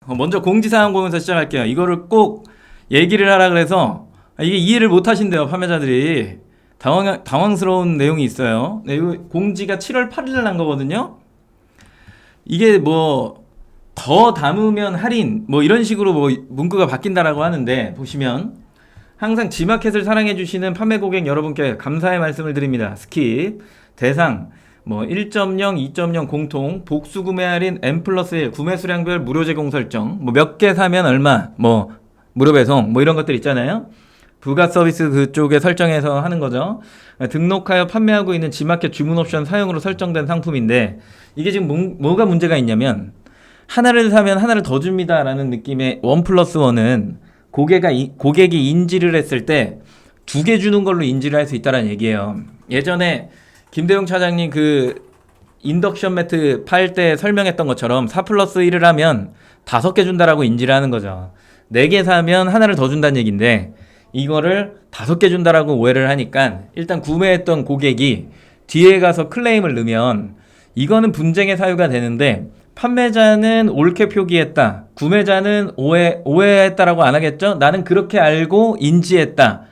먼저 공지사항 보면서 시작할게요. 이거를 꼭 얘기를 하라 그래서 이게 이해를 못 하신대요, 판매자들이. 당황스러운 내용이 있어요. 네, 이거 공지가 7월 8일 난 거거든요. 이게 뭐 더 담으면 할인 뭐 이런 식으로 뭐 문구가 바뀐다라고 하는데, 보시면 항상 G마켓을 사랑해주시는 판매 고객 여러분께 감사의 말씀을 드립니다. 스킵 대상 뭐 1.0, 2.0 공통 복수 구매 할인 N+1 구매 수량별 무료 제공 설정, 뭐 몇 개 사면 얼마, 뭐 무료 배송, 뭐 이런 것들 있잖아요. 부가 서비스 그쪽에 설정해서 하는 거죠. 등록하여 판매하고 있는 G마켓 주문 옵션 사용으로 설정된 상품인데, 이게 지금 뭐가 문제가 있냐면, 하나를 사면 하나를 더 줍니다 라는 느낌의 1+1은 고객이 인지를 했을 때 2개 주는 걸로 인지를 할 수 있다는 얘기예요. 예전에 김대용 차장님 그 인덕션 매트 팔 때 설명했던 것처럼 4+1을 하면 5개 준다라고 인지를 하는 거죠. 4개 사면 하나를 더 준다는 얘기인데, 이거를 5개 준다라고 오해를 하니까 일단 구매했던 고객이 뒤에 가서 클레임을 넣으면 이거는 분쟁의 사유가 되는데, 판매자는 옳게 표기했다, 구매자는 오해했다라고 안 하겠죠? 나는 그렇게 알고 인지했다,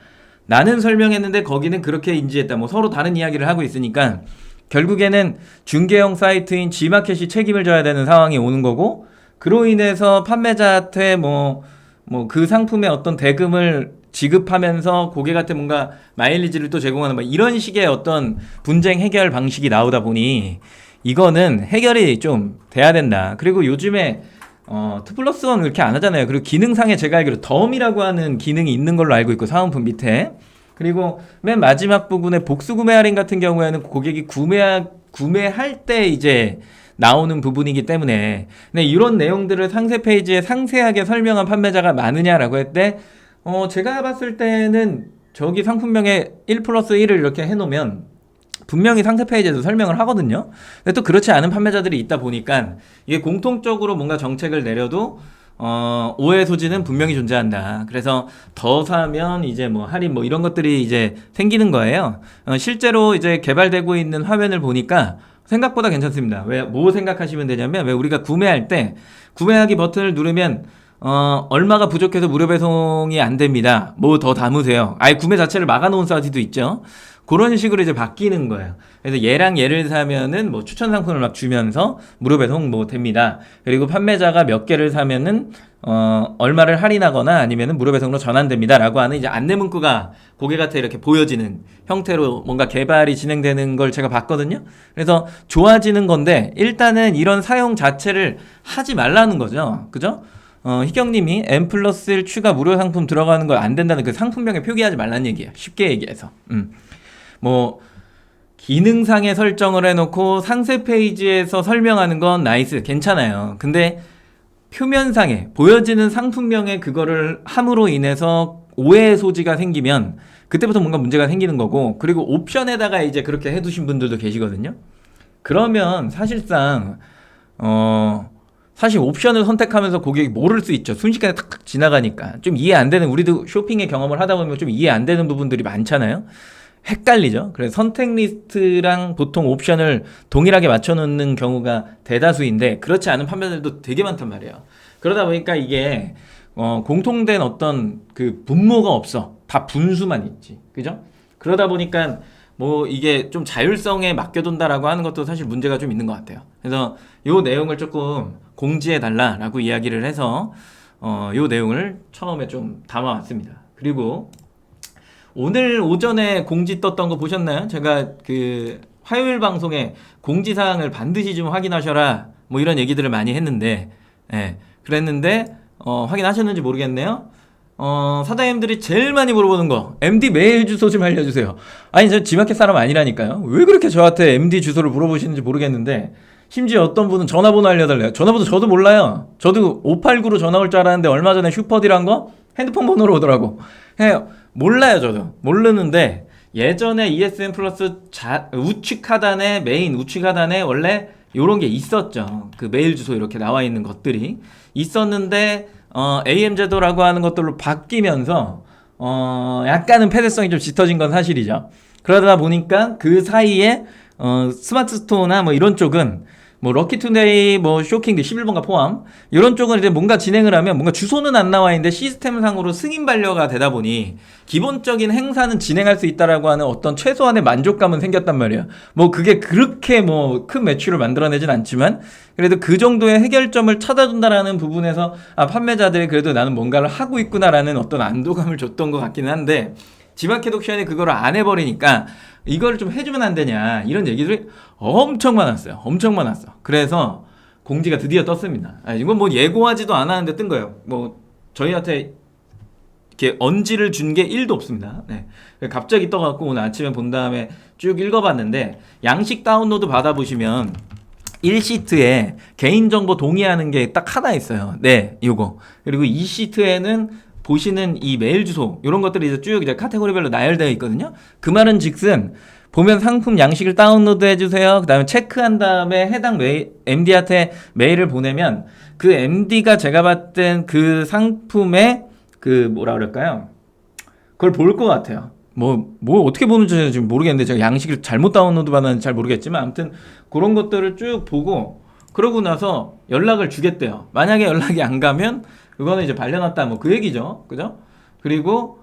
나는 설명했는데 거기는 그렇게 인지했다, 뭐 서로 다른 이야기를 하고 있으니까 결국에는 중개형 사이트인 G마켓이 책임을 져야 되는 상황이 오는 거고, 그로 인해서 판매자한테 뭐 그 상품의 어떤 대금을 지급하면서 고객한테 뭔가 마일리지를 또 제공하는 뭐 이런 식의 어떤 분쟁 해결 방식이 나오다 보니 이거는 해결이 좀 돼야 된다. 그리고 요즘에 2+1 이렇게 안 하잖아요. 그리고 기능상에 제가 알기로 덤이라고 하는 기능이 있는 걸로 알고 있고, 사은품 밑에. 그리고 맨 마지막 부분에 복수 구매 할인 같은 경우에는 고객이 구매할 때 이제 나오는 부분이기 때문에, 근데 이런 내용들을 상세 페이지에 상세하게 설명한 판매자가 많으냐라고 할 때, 제가 봤을 때는 저기 상품명에 1+1을 이렇게 해놓으면 분명히 상세 페이지에서 설명을 하거든요. 근데 또 그렇지 않은 판매자들이 있다 보니까 이게 공통적으로 뭔가 정책을 내려도 오해 소지는 분명히 존재한다. 그래서 더 사면 이제 뭐 할인 뭐 이런 것들이 이제 생기는 거예요. 실제로 이제 개발되고 있는 화면을 보니까 생각보다 괜찮습니다. 왜, 뭐 생각하시면 되냐면, 왜 우리가 구매할 때 구매하기 버튼을 누르면 얼마가 부족해서 무료 배송이 안 됩니다, 뭐 더 담으세요, 아예 구매 자체를 막아놓은 사이트도 있죠. 그런 식으로 이제 바뀌는 거예요. 그래서 얘랑 얘를 사면은 뭐 추천 상품을 막 주면서 무료 배송 뭐 됩니다. 그리고 판매자가 몇 개를 사면은 얼마를 할인하거나 아니면은 무료 배송으로 전환됩니다 라고 하는 이제 안내 문구가 고객한테 이렇게 보여지는 형태로 뭔가 개발이 진행되는 걸 제가 봤거든요. 그래서 좋아지는 건데, 일단은 이런 사용 자체를 하지 말라는 거죠. 그죠? 희경님이 N+1 추가 무료 상품 들어가는 거 안 된다는 그 상품명에 표기하지 말라는 얘기예요. 쉽게 얘기해서. 뭐 기능상의 설정을 해놓고 상세 페이지에서 설명하는 건 나이스, 괜찮아요. 근데 표면상에 보여지는 상품명에 그거를 함으로 인해서 오해의 소지가 생기면 그때부터 뭔가 문제가 생기는 거고, 그리고 옵션에다가 이제 그렇게 해두신 분들도 계시거든요. 그러면 사실상 사실 옵션을 선택하면서 고객이 모를 수 있죠. 순식간에 탁탁 지나가니까 좀 이해 안 되는, 우리도 쇼핑의 경험을 하다 보면 좀 이해 안 되는 부분들이 많잖아요. 헷갈리죠. 그래서 선택 리스트랑 보통 옵션을 동일하게 맞춰놓는 경우가 대다수인데, 그렇지 않은 판매자들도 되게 많단 말이에요. 그러다 보니까 이게 공통된 어떤 그 분모가 없어. 다 분수만 있지. 그죠? 그러다 보니까 뭐 이게 좀 자율성에 맡겨둔다라고 하는 것도 사실 문제가 좀 있는 것 같아요. 그래서 요 내용을 조금 공지해 달라라고 이야기를 해서 요 내용을 처음에 좀 담아왔습니다. 그리고 오늘 오전에 공지 떴던 거 보셨나요? 제가 그 화요일 방송에 공지사항을 반드시 좀 확인하셔라 뭐 이런 얘기들을 많이 했는데, 그랬는데 확인하셨는지 모르겠네요. 사장님들이 제일 많이 물어보는 거, MD 메일 주소 좀 알려주세요. 아니, 저 G마켓 사람 아니라니까요. 왜 그렇게 저한테 MD 주소를 물어보시는지 모르겠는데, 심지어 어떤 분은 전화번호 알려달래요. 전화번호 저도 몰라요. 저도 589로 전화 올 줄 알았는데 얼마 전에 슈퍼딜한 거 핸드폰 번호로 오더라고. 몰라요. 저도 모르는데, 예전에 ESN 플러스 우측 하단에, 메인 우측 하단에 원래 요런 게 있었죠. 그 메일 주소 이렇게 나와 있는 것들이 있었는데, AM 제도라고 하는 것들로 바뀌면서 약간은 폐쇄성이 좀 짙어진 건 사실이죠. 그러다 보니까 그 사이에 스마트 스토어나 뭐 이런 쪽은 뭐 럭키투데이, 뭐 쇼킹 11번가 포함 이런 쪽은 이제 뭔가 진행을 하면 뭔가 주소는 안 나와 있는데 시스템상으로 승인 반려가 되다 보니 기본적인 행사는 진행할 수 있다라고 하는 어떤 최소한의 만족감은 생겼단 말이에요. 뭐 그게 그렇게 뭐 큰 매출을 만들어내진 않지만 그래도 그 정도의 해결점을 찾아준다라는 부분에서 아, 판매자들이 그래도 나는 뭔가를 하고 있구나라는 어떤 안도감을 줬던 것 같기는 한데 지마켓 옥션이 그거를 안 해버리니까 이걸 좀 해주면 안 되냐 이런 얘기들이 엄청 많았어요. 엄청 많았어. 그래서 공지가 드디어 떴습니다. 이건 뭐 예고하지도 않았는데 뜬 거예요. 뭐 저희한테 이렇게 언지를 준 게 1도 없습니다. 네. 갑자기 떠갖고 오늘 아침에 본 다음에 쭉 읽어봤는데 양식 다운로드 받아보시면 1시트에 개인정보 동의하는 게 딱 하나 있어요. 네, 요거. 그리고 2시트에는 보시는 이 메일 주소 이런 것들이 이제 카테고리별로 나열되어 있거든요. 그 말은 즉슨 보면 상품 양식을 다운로드 해주세요. 그 다음에 체크한 다음에 해당 MD한테 메일을 보내면 그 MD가 제가 봤던 그 상품의 그 뭐라 그럴까요? 그걸 볼 것 같아요. 뭐 어떻게 보는지 지금 모르겠는데 제가 양식을 잘못 다운로드 받았는지 잘 모르겠지만 아무튼 그런 것들을 쭉 보고 그러고 나서 연락을 주겠대요. 만약에 연락이 안 가면 그거는 이제 발려놨다 뭐 그 얘기죠. 그죠? 그리고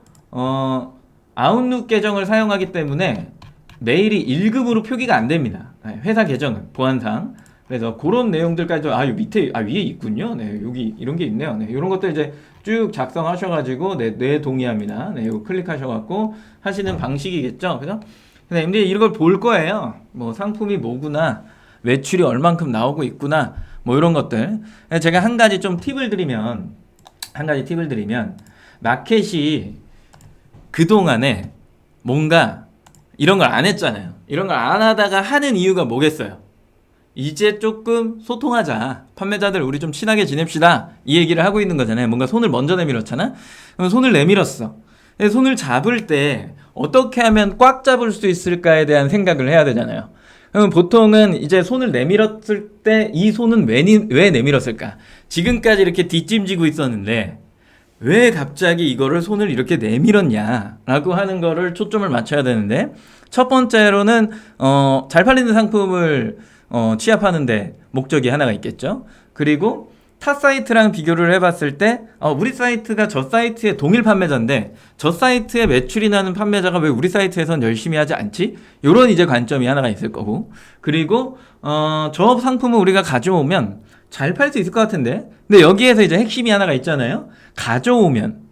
아웃룩 계정을 사용하기 때문에 메일이 1급으로 표기가 안 됩니다. 회사 계정은 보안상. 그래서 그런 내용들까지 요 밑에 위에 있군요. 네, 여기 이런 게 있네요. 네, 이런 것들 이제 쭉 작성하셔가지고 네 동의합니다. 네, 이거 클릭하셔갖고 하시는 방식이겠죠. 그죠? 근데 MD 이런 걸 볼 거예요. 뭐 상품이 뭐구나, 매출이 얼만큼 나오고 있구나, 뭐 이런 것들. 제가 한 가지 팁을 드리면 마켓이 그동안에 뭔가 이런 걸 안 했잖아요. 이런 걸 안 하다가 하는 이유가 뭐겠어요? 이제 조금 소통하자. 판매자들 우리 좀 친하게 지냅시다. 이 얘기를 하고 있는 거잖아요. 뭔가 손을 먼저 내밀었잖아. 그럼 손을 내밀었어. 손을 잡을 때 어떻게 하면 꽉 잡을 수 있을까에 대한 생각을 해야 되잖아요. 그럼 보통은 이제 손을 내밀었을 때 이 손은 왜 내밀었을까? 지금까지 이렇게 뒷짐지고 있었는데 왜 갑자기 이거를 손을 이렇게 내밀었냐라고 하는 거를 초점을 맞춰야 되는데 첫 번째로는 잘 팔리는 상품을 취합하는데 목적이 하나가 있겠죠. 그리고 타 사이트랑 비교를 해봤을 때 우리 사이트가 저 사이트의 동일 판매자인데 저 사이트에 매출이 나는 판매자가 왜 우리 사이트에선 열심히 하지 않지? 요런 이제 관점이 하나가 있을 거고 그리고 저 상품을 우리가 가져오면 잘 팔 수 있을 것 같은데 근데 여기에서 이제 핵심이 하나가 있잖아요. 가져오면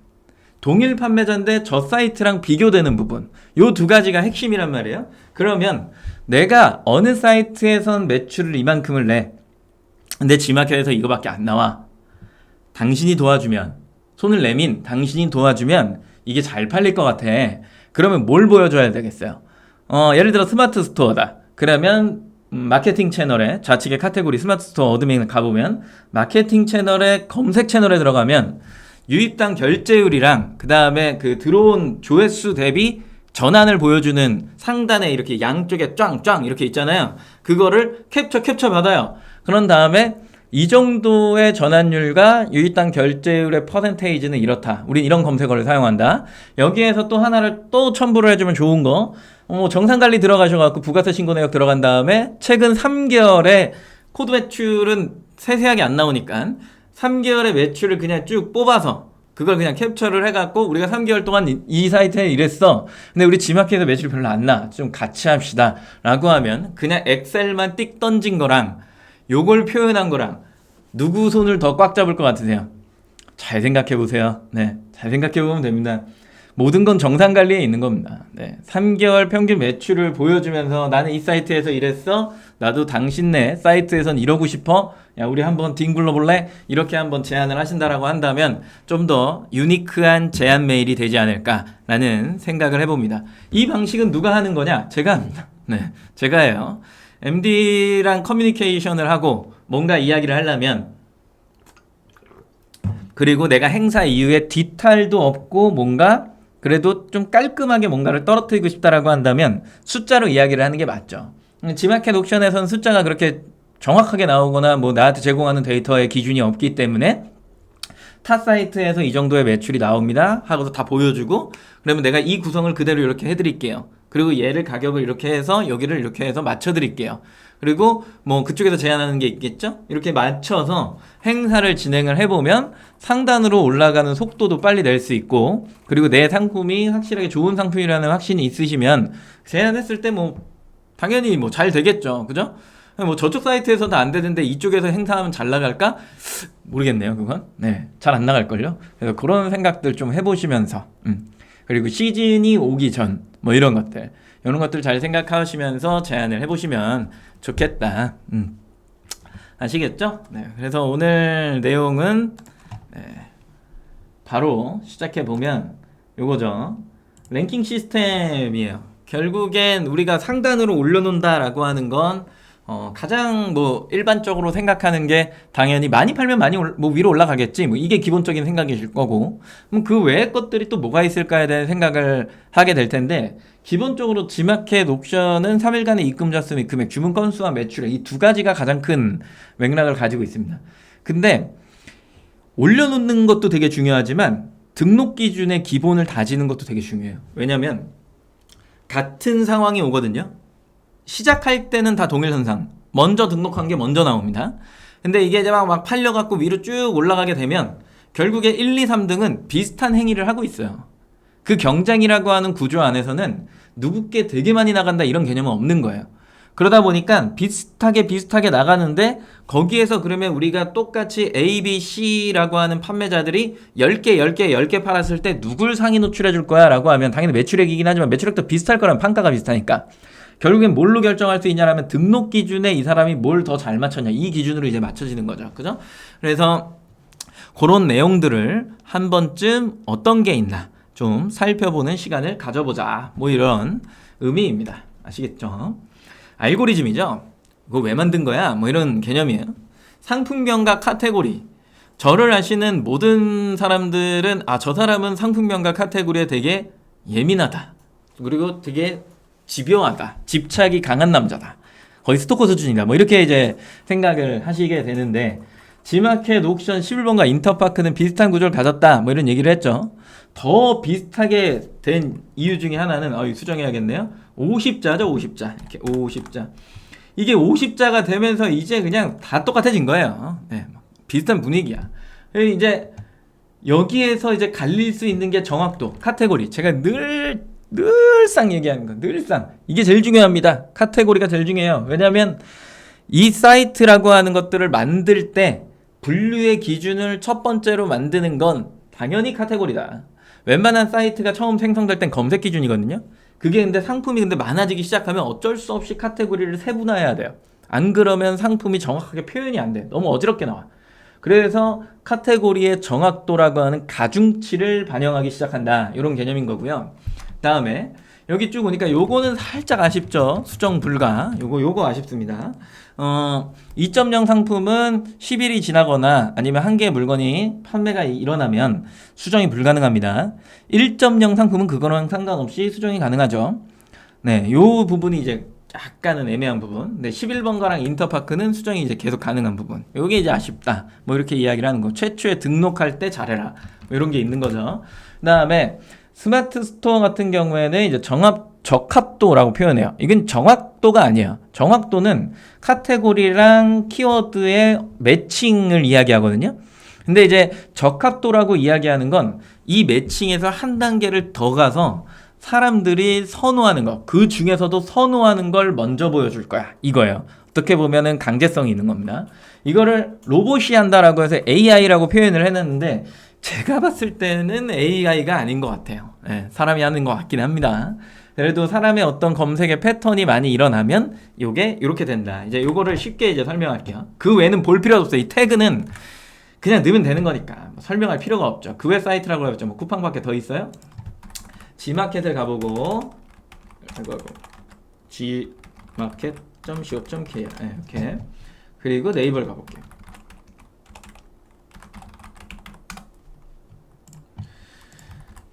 동일 판매자인데 저 사이트랑 비교되는 부분 요 두 가지가 핵심이란 말이에요. 그러면 내가 어느 사이트에선 매출을 이만큼을 내 근데 지마켓에서 이거밖에 안 나와. 당신이 도와주면 손을 내민 당신이 도와주면 이게 잘 팔릴 것 같아. 그러면 뭘 보여줘야 되겠어요? 예를 들어 스마트 스토어다. 그러면 마케팅 채널에 좌측에 카테고리 스마트 스토어 어드민 가보면 마케팅 채널에 검색 채널에 들어가면 유입당 결제율이랑 그 다음에 그 들어온 조회수 대비 전환을 보여주는 상단에 이렇게 양쪽에 쫙쫙 이렇게 있잖아요. 그거를 캡처 받아요. 그런 다음에 이 정도의 전환율과 유입당 결제율의 퍼센테이지는 이렇다. 우린 이런 검색어를 사용한다. 여기에서 또 하나를 또 첨부를 해주면 좋은 거. 정상관리 들어가셔갖고 부가세 신고 내역 들어간 다음에 최근 3개월의 코드 매출은 세세하게 안 나오니까 3개월의 매출을 그냥 쭉 뽑아서 그걸 그냥 캡처를 해갖고 우리가 3개월 동안 이 사이트에 이랬어. 근데 우리 지마켓에서 매출이 별로 안 나. 좀 같이 합시다. 라고 하면 그냥 엑셀만 띡 던진 거랑 요걸 표현한 거랑 누구 손을 더 꽉 잡을 것 같으세요? 잘 생각해 보세요. 네, 잘 생각해 보면 됩니다. 모든 건 정상 관리에 있는 겁니다. 네, 3개월 평균 매출을 보여주면서 나는 이 사이트에서 이랬어. 나도 당신네 사이트에선 이러고 싶어. 야, 우리 한번 뒹굴러 볼래? 이렇게 한번 제안을 하신다라고 한다면 좀 더 유니크한 제안 메일이 되지 않을까라는 생각을 해봅니다. 이 방식은 누가 하는 거냐? 제가 합니다. 네, 제가 해요. MD랑 커뮤니케이션을 하고 뭔가 이야기를 하려면 그리고 내가 행사 이후에 디테일도 없고 뭔가 그래도 좀 깔끔하게 뭔가를 떨어뜨리고 싶다라고 한다면 숫자로 이야기를 하는 게 맞죠. 지마켓 옥션에서는 숫자가 그렇게 정확하게 나오거나 뭐 나한테 제공하는 데이터의 기준이 없기 때문에 타 사이트에서 이 정도의 매출이 나옵니다 하고서 다 보여주고 그러면 내가 이 구성을 그대로 이렇게 해드릴게요. 그리고 얘를 가격을 이렇게 해서 여기를 이렇게 해서 맞춰드릴게요. 그리고 뭐 그쪽에서 제안하는 게 있겠죠? 이렇게 맞춰서 행사를 진행을 해보면 상단으로 올라가는 속도도 빨리 낼 수 있고, 그리고 내 상품이 확실하게 좋은 상품이라는 확신이 있으시면 제안했을 때 뭐 당연히 뭐 잘 되겠죠. 그죠? 뭐 저쪽 사이트에서도 안 되는데 이쪽에서 행사하면 잘 나갈까? 모르겠네요, 그건. 네, 잘 안 나갈걸요. 그래서 그런 생각들 좀 해보시면서, 그리고 시즌이 오기 전, 뭐 이런 것들 잘 생각하시면서 제안을 해보시면 좋겠다. 아시겠죠? 네, 그래서 오늘 내용은 바로 시작해 보면 요거죠. 랭킹 시스템이에요. 결국엔 우리가 상단으로 올려놓는다라고 하는 건 가장 뭐 일반적으로 생각하는 게 당연히 많이 팔면 많이 뭐 위로 올라가겠지, 뭐 이게 기본적인 생각이실 거고, 그 외의 것들이 또 뭐가 있을까에 대한 생각을 하게 될 텐데, 기본적으로 지마켓 옵션은 3일간의 입금자 수 및 금액, 주문 건수와 매출액, 이 두 가지가 가장 큰 맥락을 가지고 있습니다. 근데 올려놓는 것도 되게 중요하지만 등록 기준의 기본을 다지는 것도 되게 중요해요. 왜냐면 같은 상황이 오거든요. 시작할 때는 다 동일선상, 먼저 등록한 게 먼저 나옵니다. 근데 이게 이제 막 팔려갖고 위로 쭉 올라가게 되면 결국에 1, 2, 3등은 비슷한 행위를 하고 있어요. 그 경쟁이라고 하는 구조 안에서는 누구께 되게 많이 나간다 이런 개념은 없는 거예요. 그러다 보니까 비슷하게 나가는데, 거기에서 그러면 우리가 똑같이 A, B, C라고 하는 판매자들이 10개 팔았을 때 누굴 상위 노출해 줄 거야 라고 하면 당연히 매출액이긴 하지만 매출액도 비슷할 거라면 판가가 비슷하니까 결국엔 뭘로 결정할 수 있냐라면 등록 기준에 이 사람이 뭘 더 잘 맞췄냐, 이 기준으로 이제 맞춰지는 거죠. 그죠? 그래서 그런 내용들을 한 번쯤 어떤 게 있나 좀 살펴보는 시간을 가져보자, 뭐 이런 의미입니다. 아시겠죠? 알고리즘이죠. 그거 왜 만든 거야? 뭐 이런 개념이에요. 상품명과 카테고리. 저를 아시는 모든 사람들은 저 사람은 상품명과 카테고리에 되게 예민하다, 그리고 되게 집요하다, 집착이 강한 남자다, 거의 스토커 수준이다, 뭐 이렇게 이제 생각을 하시게 되는데, 지마켓 옥션 11번과 인터파크는 비슷한 구조를 가졌다, 뭐 이런 얘기를 했죠. 더 비슷하게 된 이유 중에 하나는 수정해야겠네요. 50자죠, 50자. 이렇게 50자. 이게 50자가 되면서 이제 그냥 다 똑같아진 거예요. 네, 비슷한 분위기야. 이제 여기에서 이제 갈릴 수 있는 게 정확도, 카테고리. 제가 늘상 얘기하는 거, 늘상 이게 제일 중요합니다. 카테고리가 제일 중요해요. 왜냐하면 이 사이트라고 하는 것들을 만들 때 분류의 기준을 첫 번째로 만드는 건 당연히 카테고리다. 웬만한 사이트가 처음 생성될 땐 검색 기준이거든요. 그게 근데 상품이 많아지기 시작하면 어쩔 수 없이 카테고리를 세분화해야 돼요. 안 그러면 상품이 정확하게 표현이 안 돼. 너무 어지럽게 나와. 그래서 카테고리의 정확도라고 하는 가중치를 반영하기 시작한다, 이런 개념인 거고요. 다음에 여기 쭉 오니까 요거는 살짝 아쉽죠. 수정 불가. 요거 아쉽습니다. 2.0 상품은 10일이 지나거나 아니면 한 개의 물건이 판매가 일어나면 수정이 불가능합니다. 1.0 상품은 그거랑 상관없이 수정이 가능하죠. 네, 요 부분이 이제 약간은 애매한 부분. 네, 11번가랑 인터파크는 수정이 이제 계속 가능한 부분. 요게 이제 아쉽다, 뭐 이렇게 이야기를 하는 거. 최초에 등록할 때 잘해라, 뭐 이런 게 있는 거죠. 그 다음에 스마트 스토어 같은 경우에는 이제 적합도라고 표현해요. 이건 정확도가 아니에요. 정확도는 카테고리랑 키워드의 매칭을 이야기하거든요. 근데 이제 적합도라고 이야기하는 건 이 매칭에서 한 단계를 더 가서 사람들이 선호하는 거, 그 중에서도 선호하는 걸 먼저 보여줄 거야, 이거예요. 어떻게 보면은 강제성이 있는 겁니다. 이거를 로봇이 한다라고 해서 AI라고 표현을 해놨는데, 제가 봤을 때는 AI가 아닌 것 같아요. 네, 사람이 하는 것 같긴 합니다. 그래도 사람의 어떤 검색의 패턴이 많이 일어나면 요게 이렇게 된다. 이제 요거를 쉽게 이제 설명할게요. 그 외에는 볼 필요도 없어요. 이 태그는 그냥 넣으면 되는 거니까 설명할 필요가 없죠. 그 외 사이트라고 했죠. 뭐 쿠팡밖에 더 있어요? 지마켓을 가보고 gmarket.co.kr 이렇게, 그리고 네이버를 가볼게요.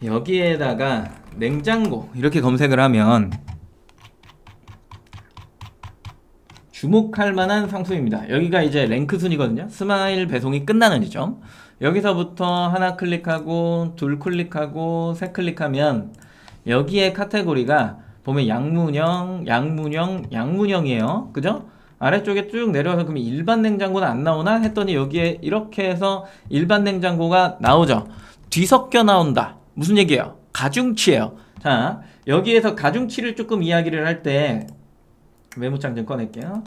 여기에다가 냉장고 이렇게 검색을 하면 주목할 만한 상품입니다. 여기가 이제 랭크 순이거든요. 스마일 배송이 끝나는 지점. 여기서부터 하나 클릭하고 둘 클릭하고 세 클릭하면 여기에 카테고리가 보면 양문형이에요. 그죠? 아래쪽에 쭉 내려와서 그럼 일반 냉장고는 안 나오나 했더니 여기에 이렇게 해서 일반 냉장고가 나오죠. 뒤섞여 나온다. 무슨 얘기예요? 가중치예요. 자, 여기에서 가중치를 조금 이야기를 할 때 메모장 좀 꺼낼게요.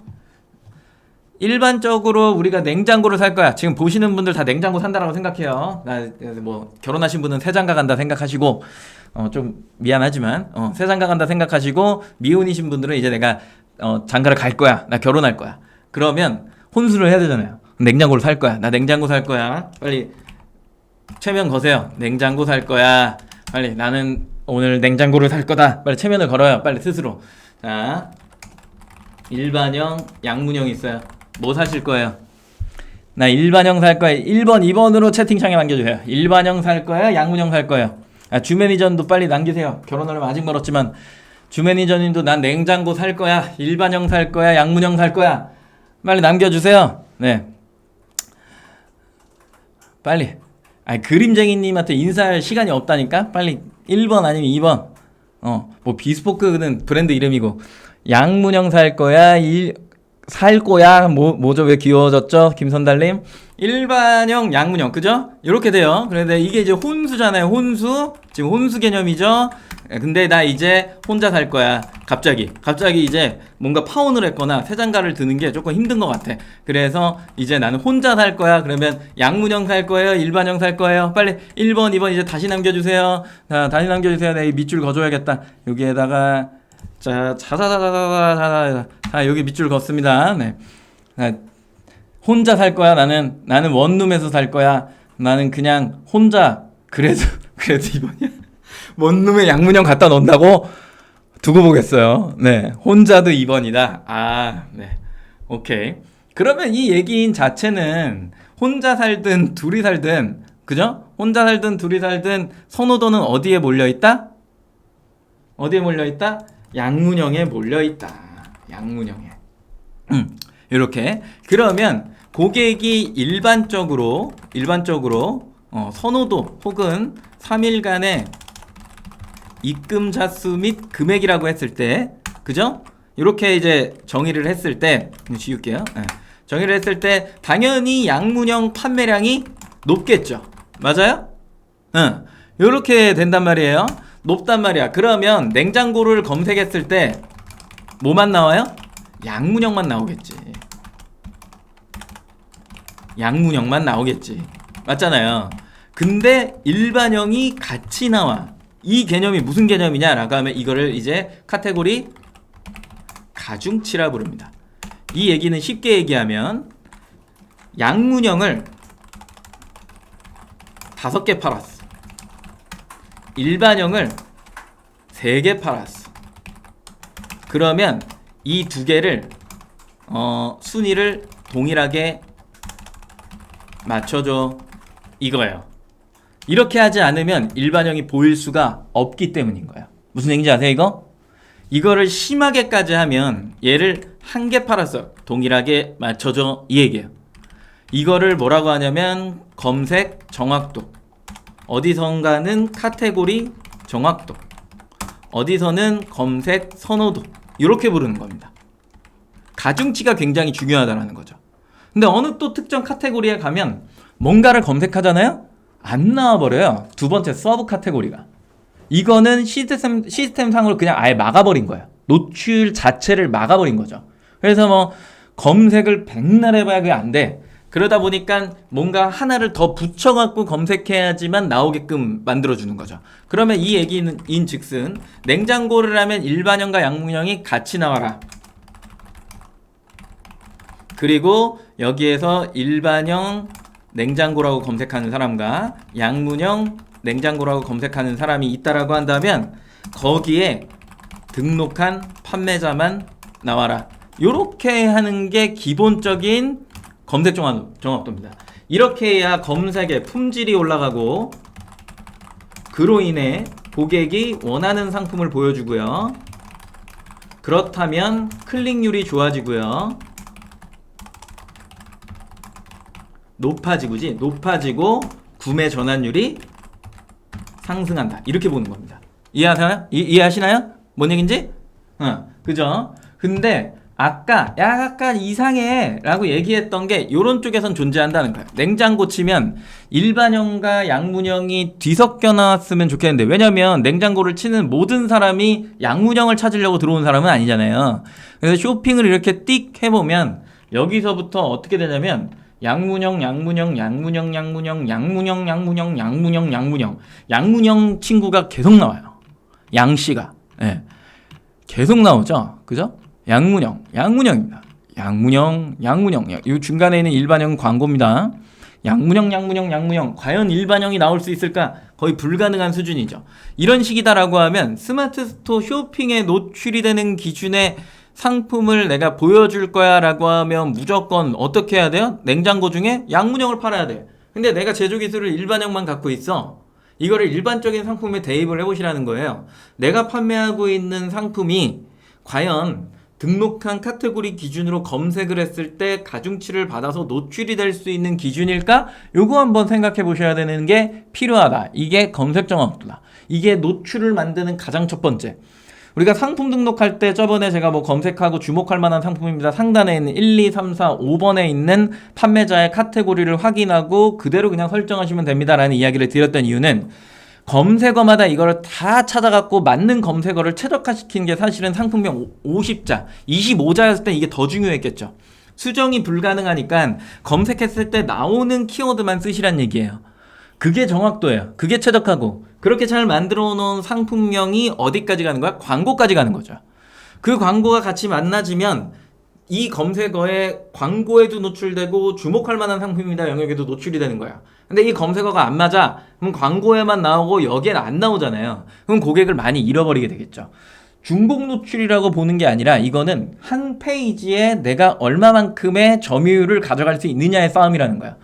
일반적으로 우리가 냉장고를 살 거야. 지금 보시는 분들 다 냉장고 산다라고 생각해요. 뭐 결혼하신 분은 새장가 간다 생각하시고 좀 미안하지만 새장가 간다 생각하시고 미혼이신 분들은 이제 내가 장가를 갈 거야. 나 결혼할 거야. 그러면 혼수를 해야 되잖아요. 냉장고를 살 거야. 나 냉장고 살 거야. 빨리 체면 거세요. 냉장고 살 거야. 빨리 나는 오늘 냉장고를 살 거다. 빨리 체면을 걸어요. 빨리 스스로. 자, 일반형, 양문형 있어요. 뭐 사실 거예요? 나 일반형 살 거야. 1번, 2번으로 채팅창에 남겨주세요. 일반형 살 거야? 양문형 살 거예요? 주매니저님도 빨리 남기세요. 결혼하려면 아직 멀었지만 주매니저님도 난 냉장고 살 거야. 일반형 살 거야? 양문형 살 거야? 빨리 남겨주세요. 네. 빨리. 그림쟁이님한테 인사할 시간이 없다니까? 빨리 1번 아니면 2번. 뭐 비스포크는 브랜드 이름이고. 양문형 살 거야? 살 거야? 뭐죠? 왜 귀여워졌죠? 김선달님. 일반형, 양문형. 그죠? 이렇게 돼요. 그런데 이게 이제 혼수잖아요. 혼수. 지금 혼수 개념이죠? 근데 나 이제 혼자 살 거야. 갑자기 이제 뭔가 파혼을 했거나 새장가를 드는 게 조금 힘든 것 같아. 그래서 이제 나는 혼자 살 거야. 그러면 양문형 살 거예요? 일반형 살 거예요? 빨리 1번, 2번 이제 다시 남겨주세요. 자, 다시 남겨주세요. 내가 이 밑줄 그어줘야겠다. 여기에다가 자, 여기 밑줄 걷습니다. 네. 혼자 살 거야. 나는 원룸에서 살 거야. 나는 그냥 혼자. 그래도 2번이야. 원룸에 양문형 갖다 놓는다고? 두고 보겠어요. 네. 혼자도 2번이다. 네. 오케이. 그러면 이 얘기인 자체는 혼자 살든 둘이 살든, 그죠? 혼자 살든 둘이 살든 선호도는 어디에 몰려있다? 어디에 몰려있다? 양문형에 몰려있다. 양문형에. 이렇게. 그러면 고객이 일반적으로 선호도 혹은 3일간의 입금 자수 및 금액이라고 했을 때, 그죠? 이렇게 이제 정의를 했을 때, 지울게요. 네. 정의를 했을 때 당연히 양문형 판매량이 높겠죠. 맞아요? 응. 이렇게 된단 말이에요. 높단 말이야. 그러면 냉장고를 검색했을 때 뭐만 나와요? 양문형만 나오겠지. 양문형만 나오겠지. 맞잖아요. 근데 일반형이 같이 나와. 이 개념이 무슨 개념이냐라고 하면 이거를 이제 카테고리 가중치라 부릅니다. 이 얘기는 쉽게 얘기하면 양문형을 5개 팔았어. 일반형을 3개 팔았어. 그러면 이 2개를 순위를 동일하게 맞춰줘. 이거예요. 이렇게 하지 않으면 일반형이 보일 수가 없기 때문인 거예요. 무슨 얘기인지 아세요, 이거? 이거를 심하게까지 하면 얘를 1개 팔았어. 동일하게 맞춰줘. 이 얘기예요. 이거를 뭐라고 하냐면 검색 정확도. 어디선가는 카테고리 정확도. 어디서는 검색 선호도. 이렇게 부르는 겁니다. 가중치가 굉장히 중요하다는 거죠. 근데 어느 또 특정 카테고리에 가면 뭔가를 검색하잖아요? 안 나와버려요. 두 번째 서브 카테고리가. 이거는 시스템상으로 그냥 아예 막아버린 거예요. 노출 자체를 막아버린 거죠. 그래서 뭐 검색을 백날 해봐야 그게 안 돼. 그러다 보니까 뭔가 하나를 더 붙여갖고 검색해야지만 나오게끔 만들어주는 거죠. 그러면 이 얘기는 인즉슨 냉장고를 하면 일반형과 양문형이 같이 나와라. 그리고 여기에서 일반형 냉장고라고 검색하는 사람과 양문형 냉장고라고 검색하는 사람이 있다라고 한다면 거기에 등록한 판매자만 나와라. 이렇게 하는 게 기본적인 검색 정확도입니다. 이렇게 해야 검색의 품질이 올라가고 그로 인해 고객이 원하는 상품을 보여주고요. 그렇다면 클릭률이 좋아지고요. 높아지고 구매 전환율이 상승한다. 이렇게 보는 겁니다. 이해하시나요? 뭔 얘기인지? 그죠? 근데 아까 약간 이상해 라고 얘기했던 게 요런 쪽에선 존재한다는 거예요. 냉장고 치면 일반형과 양문형이 뒤섞여 나왔으면 좋겠는데, 왜냐면 냉장고를 치는 모든 사람이 양문형을 찾으려고 들어온 사람은 아니잖아요. 그래서 쇼핑을 이렇게 띡 해보면 여기서부터 어떻게 되냐면 양문형, 양문형, 양문형, 양문형, 양문형, 양문형, 양문형, 양문형, 양문형 친구가 계속 나와요. 양씨가. 네. 계속 나오죠. 그죠? 양문형, 양문형입니다. 양문형, 양문형. 이 중간에 있는 일반형 광고입니다. 양문형, 양문형, 양문형. 과연 일반형이 나올 수 있을까? 거의 불가능한 수준이죠. 이런 식이다라고 하면 스마트 스토어 쇼핑에 노출이 되는 기준의 상품을 내가 보여줄 거야 라고 하면 무조건 어떻게 해야 돼요? 냉장고 중에 양문형을 팔아야 돼. 근데 내가 제조 기술을 일반형만 갖고 있어. 이거를 일반적인 상품에 대입을 해보시라는 거예요. 내가 판매하고 있는 상품이 과연 등록한 카테고리 기준으로 검색을 했을 때 가중치를 받아서 노출이 될 수 있는 기준일까? 요거 한번 생각해 보셔야 되는 게 필요하다. 이게 검색 정확도다. 이게 노출을 만드는 가장 첫 번째. 우리가 상품 등록할 때 저번에 제가 뭐 검색하고 주목할 만한 상품입니다. 상단에 있는 1, 2, 3, 4, 5번에 있는 판매자의 카테고리를 확인하고 그대로 그냥 설정하시면 됩니다 라는 이야기를 드렸던 이유는 검색어마다 이걸 다 찾아갖고 맞는 검색어를 최적화시키는 게 사실은 상품명 50자, 25자였을 때 이게 더 중요했겠죠. 수정이 불가능하니까 검색했을 때 나오는 키워드만 쓰시란 얘기예요. 그게 정확도예요. 그게 최적화고, 그렇게 잘 만들어 놓은 상품명이 어디까지 가는 거야? 광고까지 가는 거죠. 그 광고가 같이 만나지면 이 검색어에 광고에도 노출되고 주목할 만한 상품입니다 영역에도 노출이 되는 거야. 근데 이 검색어가 안 맞아. 그럼 광고에만 나오고 여기엔 안 나오잖아요. 그럼 고객을 많이 잃어버리게 되겠죠. 중복 노출이라고 보는 게 아니라 이거는 한 페이지에 내가 얼마만큼의 점유율을 가져갈 수 있느냐의 싸움이라는 거야.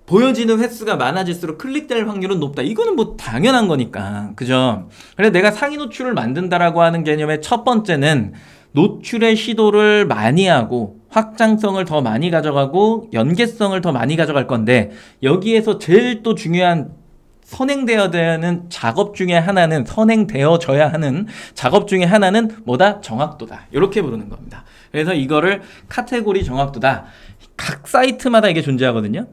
보여지는 횟수가 많아질수록 클릭될 확률은 높다. 이거는 뭐 당연한 거니까. 그죠? 그래서 내가 상위 노출을 만든다라고 하는 개념의 첫 번째는 노출의 시도를 많이 하고 확장성을 더 많이 가져가고 연계성을 더 많이 가져갈 건데, 여기에서 제일 또 중요한 선행되어야 하는 작업 중에 하나는, 선행되어져야 하는 작업 중에 하나는 뭐다? 정확도다. 이렇게 부르는 겁니다. 그래서 이거를 카테고리 정확도다. 각 사이트마다 이게 존재하거든요.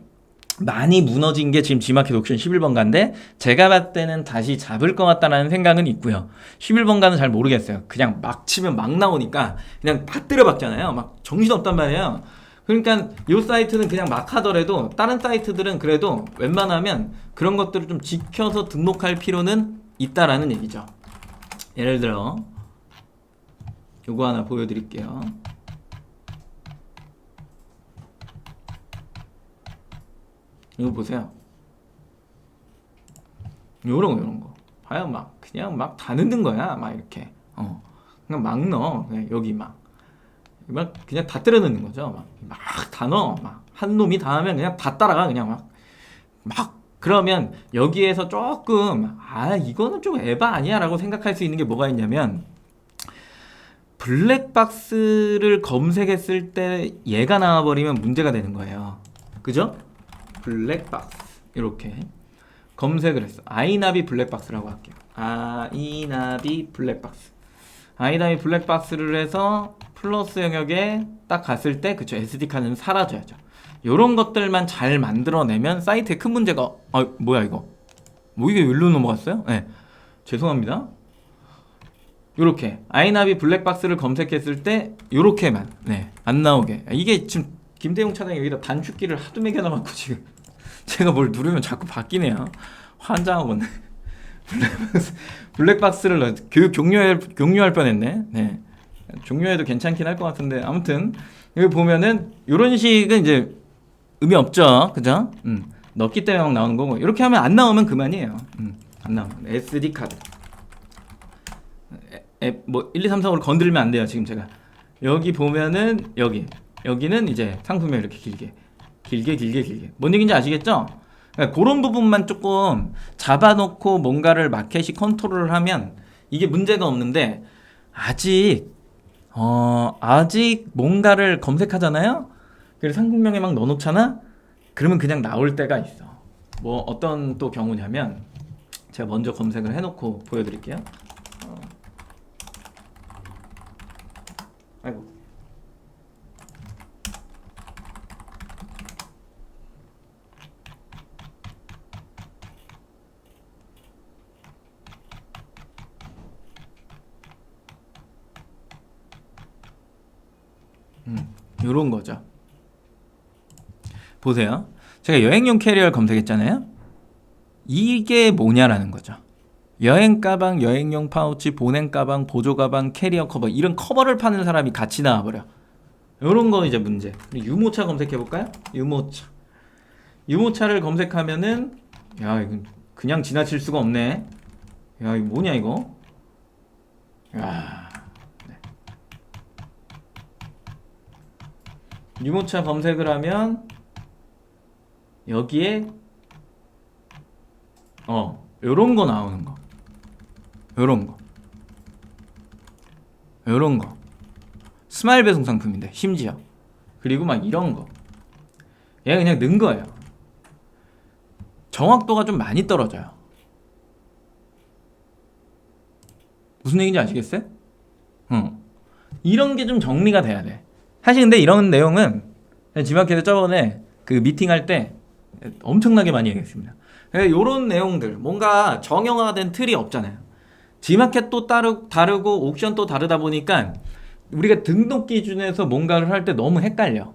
많이 무너진 게 지금 G마켓 옥션 11번가인데 제가 봤을 때는 다시 잡을 것 같다는 생각은 있고요. 11번가는 잘 모르겠어요. 그냥 막 치면 막 나오니까 그냥 다 때려박잖아요. 막 정신없단 말이에요. 그러니까 이 사이트는 그냥 막 하더라도 다른 사이트들은 그래도 웬만하면 그런 것들을 좀 지켜서 등록할 필요는 있다라는 얘기죠. 예를 들어 요거 하나 보여드릴게요. 이거 보세요. 요런 거. 봐요. 막, 그냥 막 다 넣는 거야. 막 이렇게. 그냥 막 넣어. 그냥 여기 막 그냥 다 때려 넣는 거죠. 막 다 넣어. 막, 한 놈이 다 하면 그냥 다 따라가. 그냥 막. 그러면 여기에서 조금, 이거는 좀 에바 아니야? 라고 생각할 수 있는 게 뭐가 있냐면, 블랙박스를 검색했을 때 얘가 나와버리면 문제가 되는 거예요. 그죠? 블랙박스 이렇게 검색을 했어. 아이나비 블랙박스라고 할게요. 아이나비 블랙박스. 아이나비 블랙박스를 해서 플러스 영역에 딱 갔을 때 그쵸, SD카드는 사라져야죠. 요런 것들만 잘 만들어내면 사이트에 큰 문제가 뭐야 이거 뭐 이게 일로 넘어갔어요? 네, 죄송합니다. 요렇게 아이나비 블랙박스를 검색했을 때 요렇게만 안 나오게. 이게 지금 김대용 차장이 여기다 단축키를 하도 매겨놔갖고 지금 제가 뭘 누르면 자꾸 바뀌네요. 환장하고네. 블랙박스를 교육 종료할 뻔했네. 네. 종료해도 괜찮긴 할 것 같은데, 아무튼 여기 보면은 이런 식은 이제 의미 없죠, 그죠? 넣기 때문에 막 나오는 거고, 이렇게 하면 안 나오면 그만이에요. 안 나오면 SD 카드. 뭐 1, 2, 3, 4, 5를 건드리면 안 돼요. 지금 제가 여기 보면은 여기는 이제 상품명 이렇게 길게 뭔 얘기인지 아시겠죠? 그러니까 그런 부분만 조금 잡아놓고 뭔가를 마켓이 컨트롤을 하면 이게 문제가 없는데, 아직 뭔가를 검색하잖아요. 그래서 상품명에 막 넣어놓잖아. 그러면 그냥 나올 때가 있어. 뭐 어떤 또 경우냐면, 제가 먼저 검색을 해놓고 보여드릴게요. 아이고 요런 거죠. 보세요. 제가 여행용 캐리어를 검색했잖아요. 이게 뭐냐라는 거죠. 여행 가방, 여행용 파우치, 보냉 가방, 보조 가방, 캐리어 커버, 이런 커버를 파는 사람이 같이 나와버려. 요런 거 이제 문제. 유모차 검색해볼까요? 유모차를 검색하면은, 야, 이거 그냥 지나칠 수가 없네. 야, 이거 뭐냐, 이거? 야. 네. 유모차 검색을 하면, 여기에, 요런 거 나오는 거. 요런 거. 스마일 배송 상품인데, 심지어. 그리고 막 이런 거. 얘가 그냥 는 거예요. 정확도가 좀 많이 떨어져요. 무슨 얘기인지 아시겠어요? 이런 게 좀 정리가 돼야 돼. 사실 근데 이런 내용은 지마켓에 저번에 그 미팅할 때 엄청나게 많이 얘기했습니다. 요런 내용들, 뭔가 정형화된 틀이 없잖아요. 지마켓도 다르고 옥션도 다르다 보니까 우리가 등록 기준에서 뭔가를 할 때 너무 헷갈려.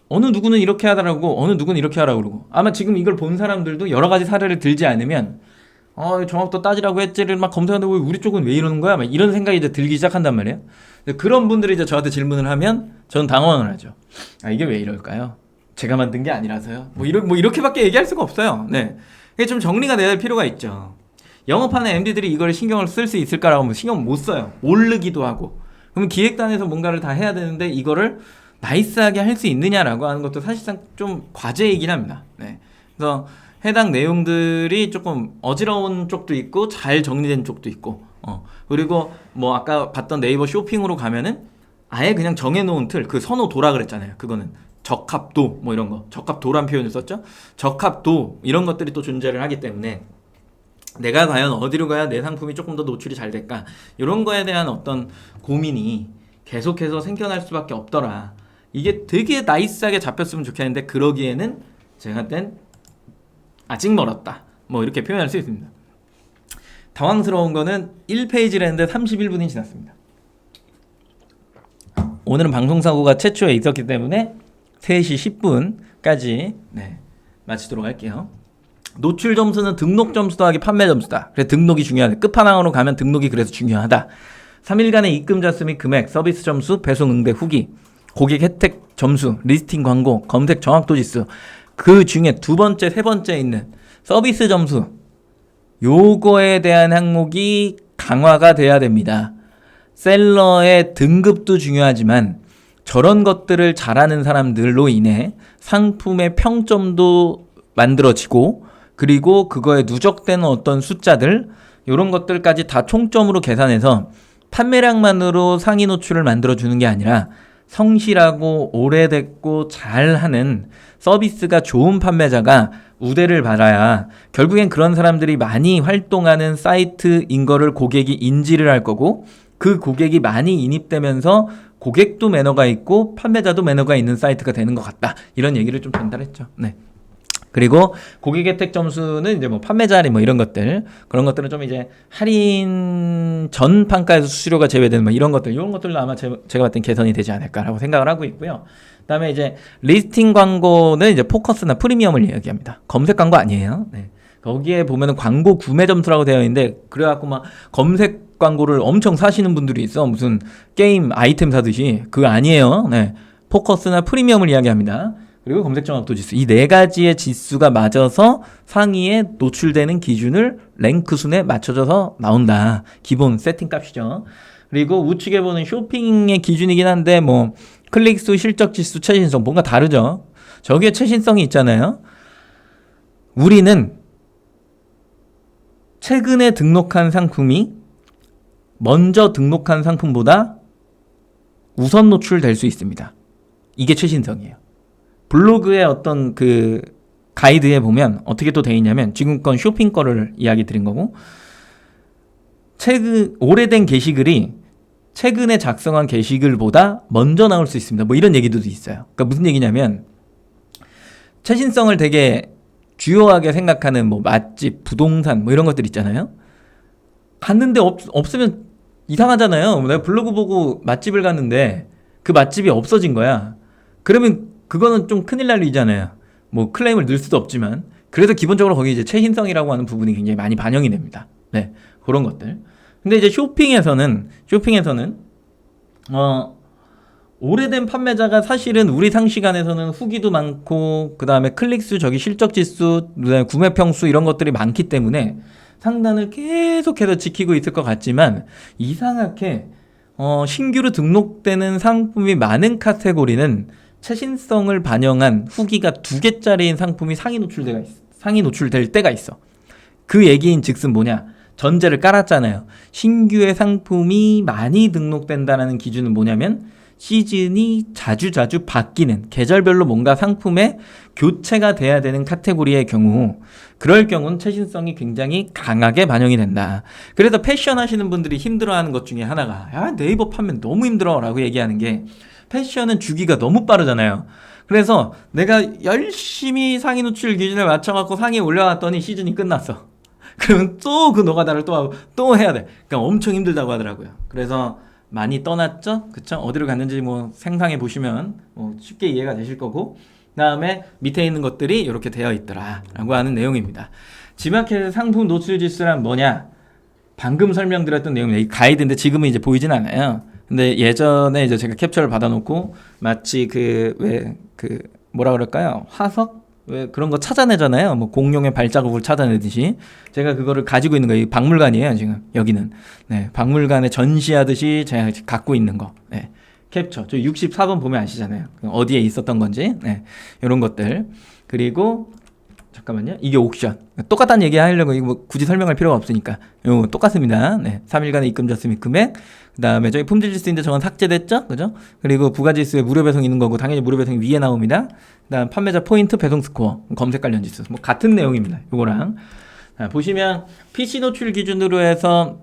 어느 누구는 이렇게 하더라고, 어느 누구는 이렇게 하라고 그러고. 아마 지금 이걸 본 사람들도 여러 가지 사례를 들지 않으면 정확도 따지라고 했지를 막 검색하는데 왜 우리 쪽은 왜 이러는 거야? 막 이런 생각이 이제 들기 시작한단 말이에요. 그런 분들이 이제 저한테 질문을 하면 저는 당황을 하죠. 이게 왜 이럴까요? 제가 만든 게 아니라서요. 뭐 이렇게밖에 얘기할 수가 없어요. 네. 이게 좀 정리가 돼야 할 필요가 있죠. 영업하는 MD들이 이걸 신경을 쓸 수 있을까라고 하면 신경 못 써요. 모르기도 하고. 그러면 기획단에서 뭔가를 다 해야 되는데 이거를 나이스하게 할 수 있느냐라고 하는 것도 사실상 좀 과제이긴 합니다. 네. 그래서 해당 내용들이 조금 어지러운 쪽도 있고 잘 정리된 쪽도 있고 그리고 뭐 아까 봤던 네이버 쇼핑으로 가면은 아예 그냥 정해놓은 틀, 그 선호도라 그랬잖아요. 그거는 적합도 뭐 이런 거, 적합도란 표현을 썼죠. 적합도 이런 것들이 또 존재를 하기 때문에 내가 과연 어디로 가야 내 상품이 조금 더 노출이 잘 될까, 이런 거에 대한 어떤 고민이 계속해서 생겨날 수밖에 없더라. 이게 되게 나이스하게 잡혔으면 좋겠는데 그러기에는 제가 땐 아직 멀었다, 뭐 이렇게 표현할 수 있습니다. 당황스러운 거는 1페이지를 했는데 31분이 지났습니다. 오늘은 방송사고가 최초에 있었기 때문에 3시 10분까지 마치도록 할게요. 노출 점수는 등록 점수 더하기 판매 점수다. 그래, 등록이 중요하다. 끝판왕으로 가면 등록이 그래서 중요하다. 3일간의 입금 자수 및 금액, 서비스 점수, 배송 응대 후기, 고객 혜택 점수, 리스팅 광고, 검색 정확도 지수, 그 중에 두 번째, 세 번째 있는 서비스 점수, 요거에 대한 항목이 강화가 돼야 됩니다. 셀러의 등급도 중요하지만 저런 것들을 잘하는 사람들로 인해 상품의 평점도 만들어지고, 그리고 그거에 누적되는 어떤 숫자들, 이런 것들까지 다 총점으로 계산해서 판매량만으로 상위 노출을 만들어주는 게 아니라 성실하고 오래됐고 잘하는 서비스가 좋은 판매자가 우대를 받아야 결국엔 그런 사람들이 많이 활동하는 사이트인 거를 고객이 인지를 할 거고, 그 고객이 많이 인입되면서 고객도 매너가 있고 판매자도 매너가 있는 사이트가 되는 것 같다, 이런 얘기를 좀 전달했죠. 네. 그리고 고객 혜택 점수는 이제 뭐 판매자 할인 뭐 이런 것들, 그런 것들은 좀 이제 할인 전 판가에서 수수료가 제외되는 뭐 이런 것들, 이런 것들도 아마 제가 봤을 땐 개선이 되지 않을까라고 생각을 하고 있고요. 그다음에 이제 리스팅 광고는 이제 포커스나 프리미엄을 이야기합니다. 검색 광고 아니에요. 네. 거기에 보면은 광고 구매 점수라고 되어 있는데, 그래갖고 막 검색 광고를 엄청 사시는 분들이 있어. 무슨 게임 아이템 사듯이. 그거 아니에요. 네. 포커스나 프리미엄을 이야기합니다. 그리고 검색 정확도 지수, 이 네 가지의 지수가 맞아서 상위에 노출되는 기준을 랭크 순에 맞춰져서 나온다. 기본 세팅 값이죠. 그리고 우측에 보는 쇼핑의 기준이긴 한데 뭐 클릭수, 실적 지수, 최신성 뭔가 다르죠. 저기에 최신성이 있잖아요. 우리는 최근에 등록한 상품이 먼저 등록한 상품보다 우선 노출될 수 있습니다. 이게 최신성이에요. 블로그의 어떤 그 가이드에 보면 어떻게 또 돼 있냐면, 지금 건 쇼핑 거를 이야기 드린 거고, 오래된 게시글이 최근에 작성한 게시글보다 먼저 나올 수 있습니다. 뭐 이런 얘기도 있어요. 그러니까 무슨 얘기냐면, 최신성을 되게 주요하게 생각하는 뭐 맛집, 부동산 뭐 이런 것들 있잖아요. 갔는데 없으면 이상하잖아요. 내가 블로그 보고 맛집을 갔는데 그 맛집이 없어진 거야. 그러면 그거는 좀 큰일 날 일이잖아요. 뭐 클레임을 넣을 수도 없지만 그래서 기본적으로 거기 이제 최신성이라고 하는 부분이 굉장히 많이 반영이 됩니다. 네, 그런 것들. 근데 이제 쇼핑에서는 오래된 판매자가 사실은 우리 상시간에서는 후기도 많고 그 다음에 클릭수, 저기 실적 지수, 그다음에 구매 평수 이런 것들이 많기 때문에 상단을 계속해서 지키고 있을 것 같지만 이상하게 신규로 등록되는 상품이 많은 카테고리는 최신성을 반영한 후기가 2개짜리인 상품이 상위 노출될 때가 있어. 그 얘기인 즉슨 뭐냐? 전제를 깔았잖아요. 신규의 상품이 많이 등록된다는 기준은 뭐냐면 시즌이 자주 바뀌는 계절별로 뭔가 상품의 교체가 돼야 되는 카테고리의 경우, 그럴 경우는 최신성이 굉장히 강하게 반영이 된다. 그래서 패션 하시는 분들이 힘들어하는 것 중에 하나가 야 네이버 판매 너무 힘들어 라고 얘기하는 게 패션은 주기가 너무 빠르잖아요. 그래서 내가 열심히 상위 노출 기준을 맞춰갖고 상위에 올려놨더니 시즌이 끝났어. 그러면 또 그 노가다를 또 해야 돼. 그러니까 엄청 힘들다고 하더라고요. 그래서 많이 떠났죠? 그쵸? 어디로 갔는지 뭐 생각해 보시면 쉽게 이해가 되실 거고, 그 다음에 밑에 있는 것들이 이렇게 되어 있더라 라고 하는 내용입니다. G마켓의 상품 노출 지수란 뭐냐? 방금 설명드렸던 내용입니다. 이 가이드인데 지금은 이제 보이진 않아요. 근데 예전에 이제 제가 캡처를 받아놓고 마치 뭐라 그럴까요? 화석? 왜 그런 거 찾아내잖아요. 뭐 공룡의 발자국을 찾아내듯이 제가 그거를 가지고 있는 거예요. 박물관이에요 지금 여기는. 네, 박물관에 전시하듯이 제가 갖고 있는 거. 네, 캡처. 저 64번 보면 아시잖아요. 어디에 있었던 건지. 네, 이런 것들. 그리고 잠깐만요. 이게 옥션. 똑같다는 얘기 하려고 이거 뭐 굳이 설명할 필요가 없으니까. 요 똑같습니다. 네, 3일간의 입금 졌음 금액. 그다음에 저기 품질 지수인데 저건 삭제됐죠, 그죠? 그리고 부가 지수에 무료 배송 있는 거고 당연히 무료 배송이 위에 나옵니다. 그다음 판매자 포인트, 배송 스코어, 검색 관련 지수, 뭐 같은 내용입니다. 요거랑 보시면 PC 노출 기준으로 해서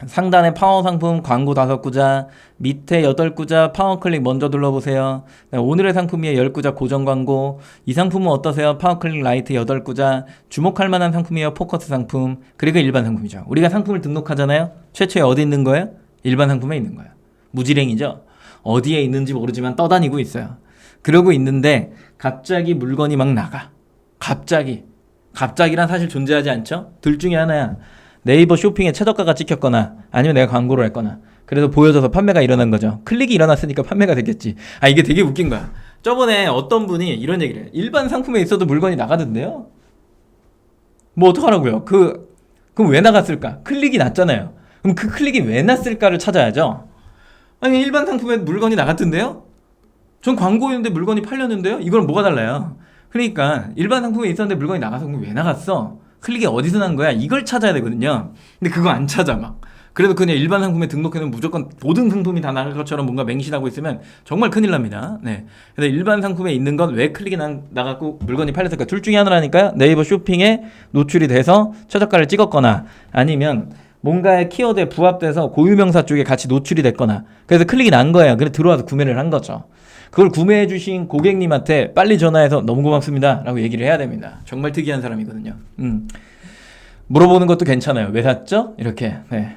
상단에 파워 상품 광고 5구자, 밑에 8구자 파워클릭 먼저 눌러보세요. 오늘의 상품이 10구자 고정 광고, 이 상품은 어떠세요? 파워클릭 라이트 8구자, 주목할 만한 상품이에요. 포커스 상품, 그리고 일반 상품이죠. 우리가 상품을 등록하잖아요. 최초에 어디 있는 거예요? 일반 상품에 있는 거예요. 무지랭이죠. 어디에 있는지 모르지만 떠다니고 있어요. 그러고 있는데 갑자기 물건이 막 나가. 갑자기란 사실 존재하지 않죠? 둘 중에 하나야. 네이버 쇼핑에 최저가가 찍혔거나 아니면 내가 광고를 했거나 그래서 보여져서 판매가 일어난 거죠. 클릭이 일어났으니까 판매가 됐겠지. 이게 되게 웃긴 거야. 저번에 어떤 분이 이런 얘기를 해요. 일반 상품에 있어도 물건이 나가던데요? 뭐 어떡하라고요? 그럼 왜 나갔을까? 클릭이 났잖아요. 그럼 그 클릭이 왜 났을까를 찾아야죠. 아니 일반 상품에 물건이 나갔던데요? 전 광고였는데 물건이 팔렸는데요? 이건 뭐가 달라요? 그러니까 일반 상품에 있었는데 물건이 나가서 그럼 왜 나갔어? 클릭이 어디서 난 거야? 이걸 찾아야 되거든요. 근데 그거 안 찾아 막. 그래도 그냥 일반 상품에 등록해놓으면 무조건 모든 상품이 다 나갈 것처럼 뭔가 맹신하고 있으면 정말 큰일 납니다. 네. 그래서 일반 상품에 있는 건 왜 클릭이 나갔고 물건이 팔렸을까? 둘 중에 하나라니까요. 네이버 쇼핑에 노출이 돼서 최저가를 찍었거나 아니면 뭔가의 키워드에 부합돼서 고유명사 쪽에 같이 노출이 됐거나 그래서 클릭이 난 거예요. 그래서 들어와서 구매를 한 거죠. 그걸 구매해 주신 고객님한테 빨리 전화해서 너무 고맙습니다 라고 얘기를 해야 됩니다. 정말 특이한 사람이거든요. 물어보는 것도 괜찮아요. 왜 샀죠? 이렇게. 네.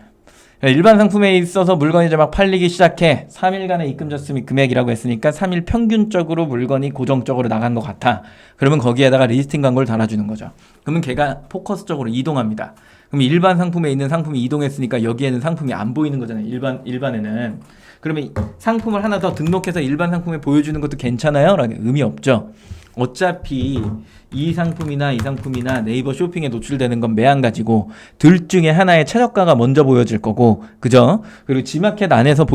일반 상품에 있어서 물건이 이제 막 팔리기 시작해. 3일간의 입금 졌음 금액이라고 했으니까 3일 평균적으로 물건이 고정적으로 나간 것 같아. 그러면 거기에다가 리스팅 광고를 달아주는 거죠. 그러면 걔가 포커스적으로 이동합니다. 그럼 일반 상품에 있는 상품이 이동했으니까 여기에는 상품이 안 보이는 거잖아요. 일반에는. 그러면 상품을 하나 더 등록해서 일반 상품에 보여주는 것도 괜찮아요? 라는 의미 없죠. 어차피 이 상품이나 네이버 쇼핑에 노출되는 건 매한가지고 둘 중에 하나의 최저가가 먼저 보여질 거고, 그죠? 그리고 G마켓 안에서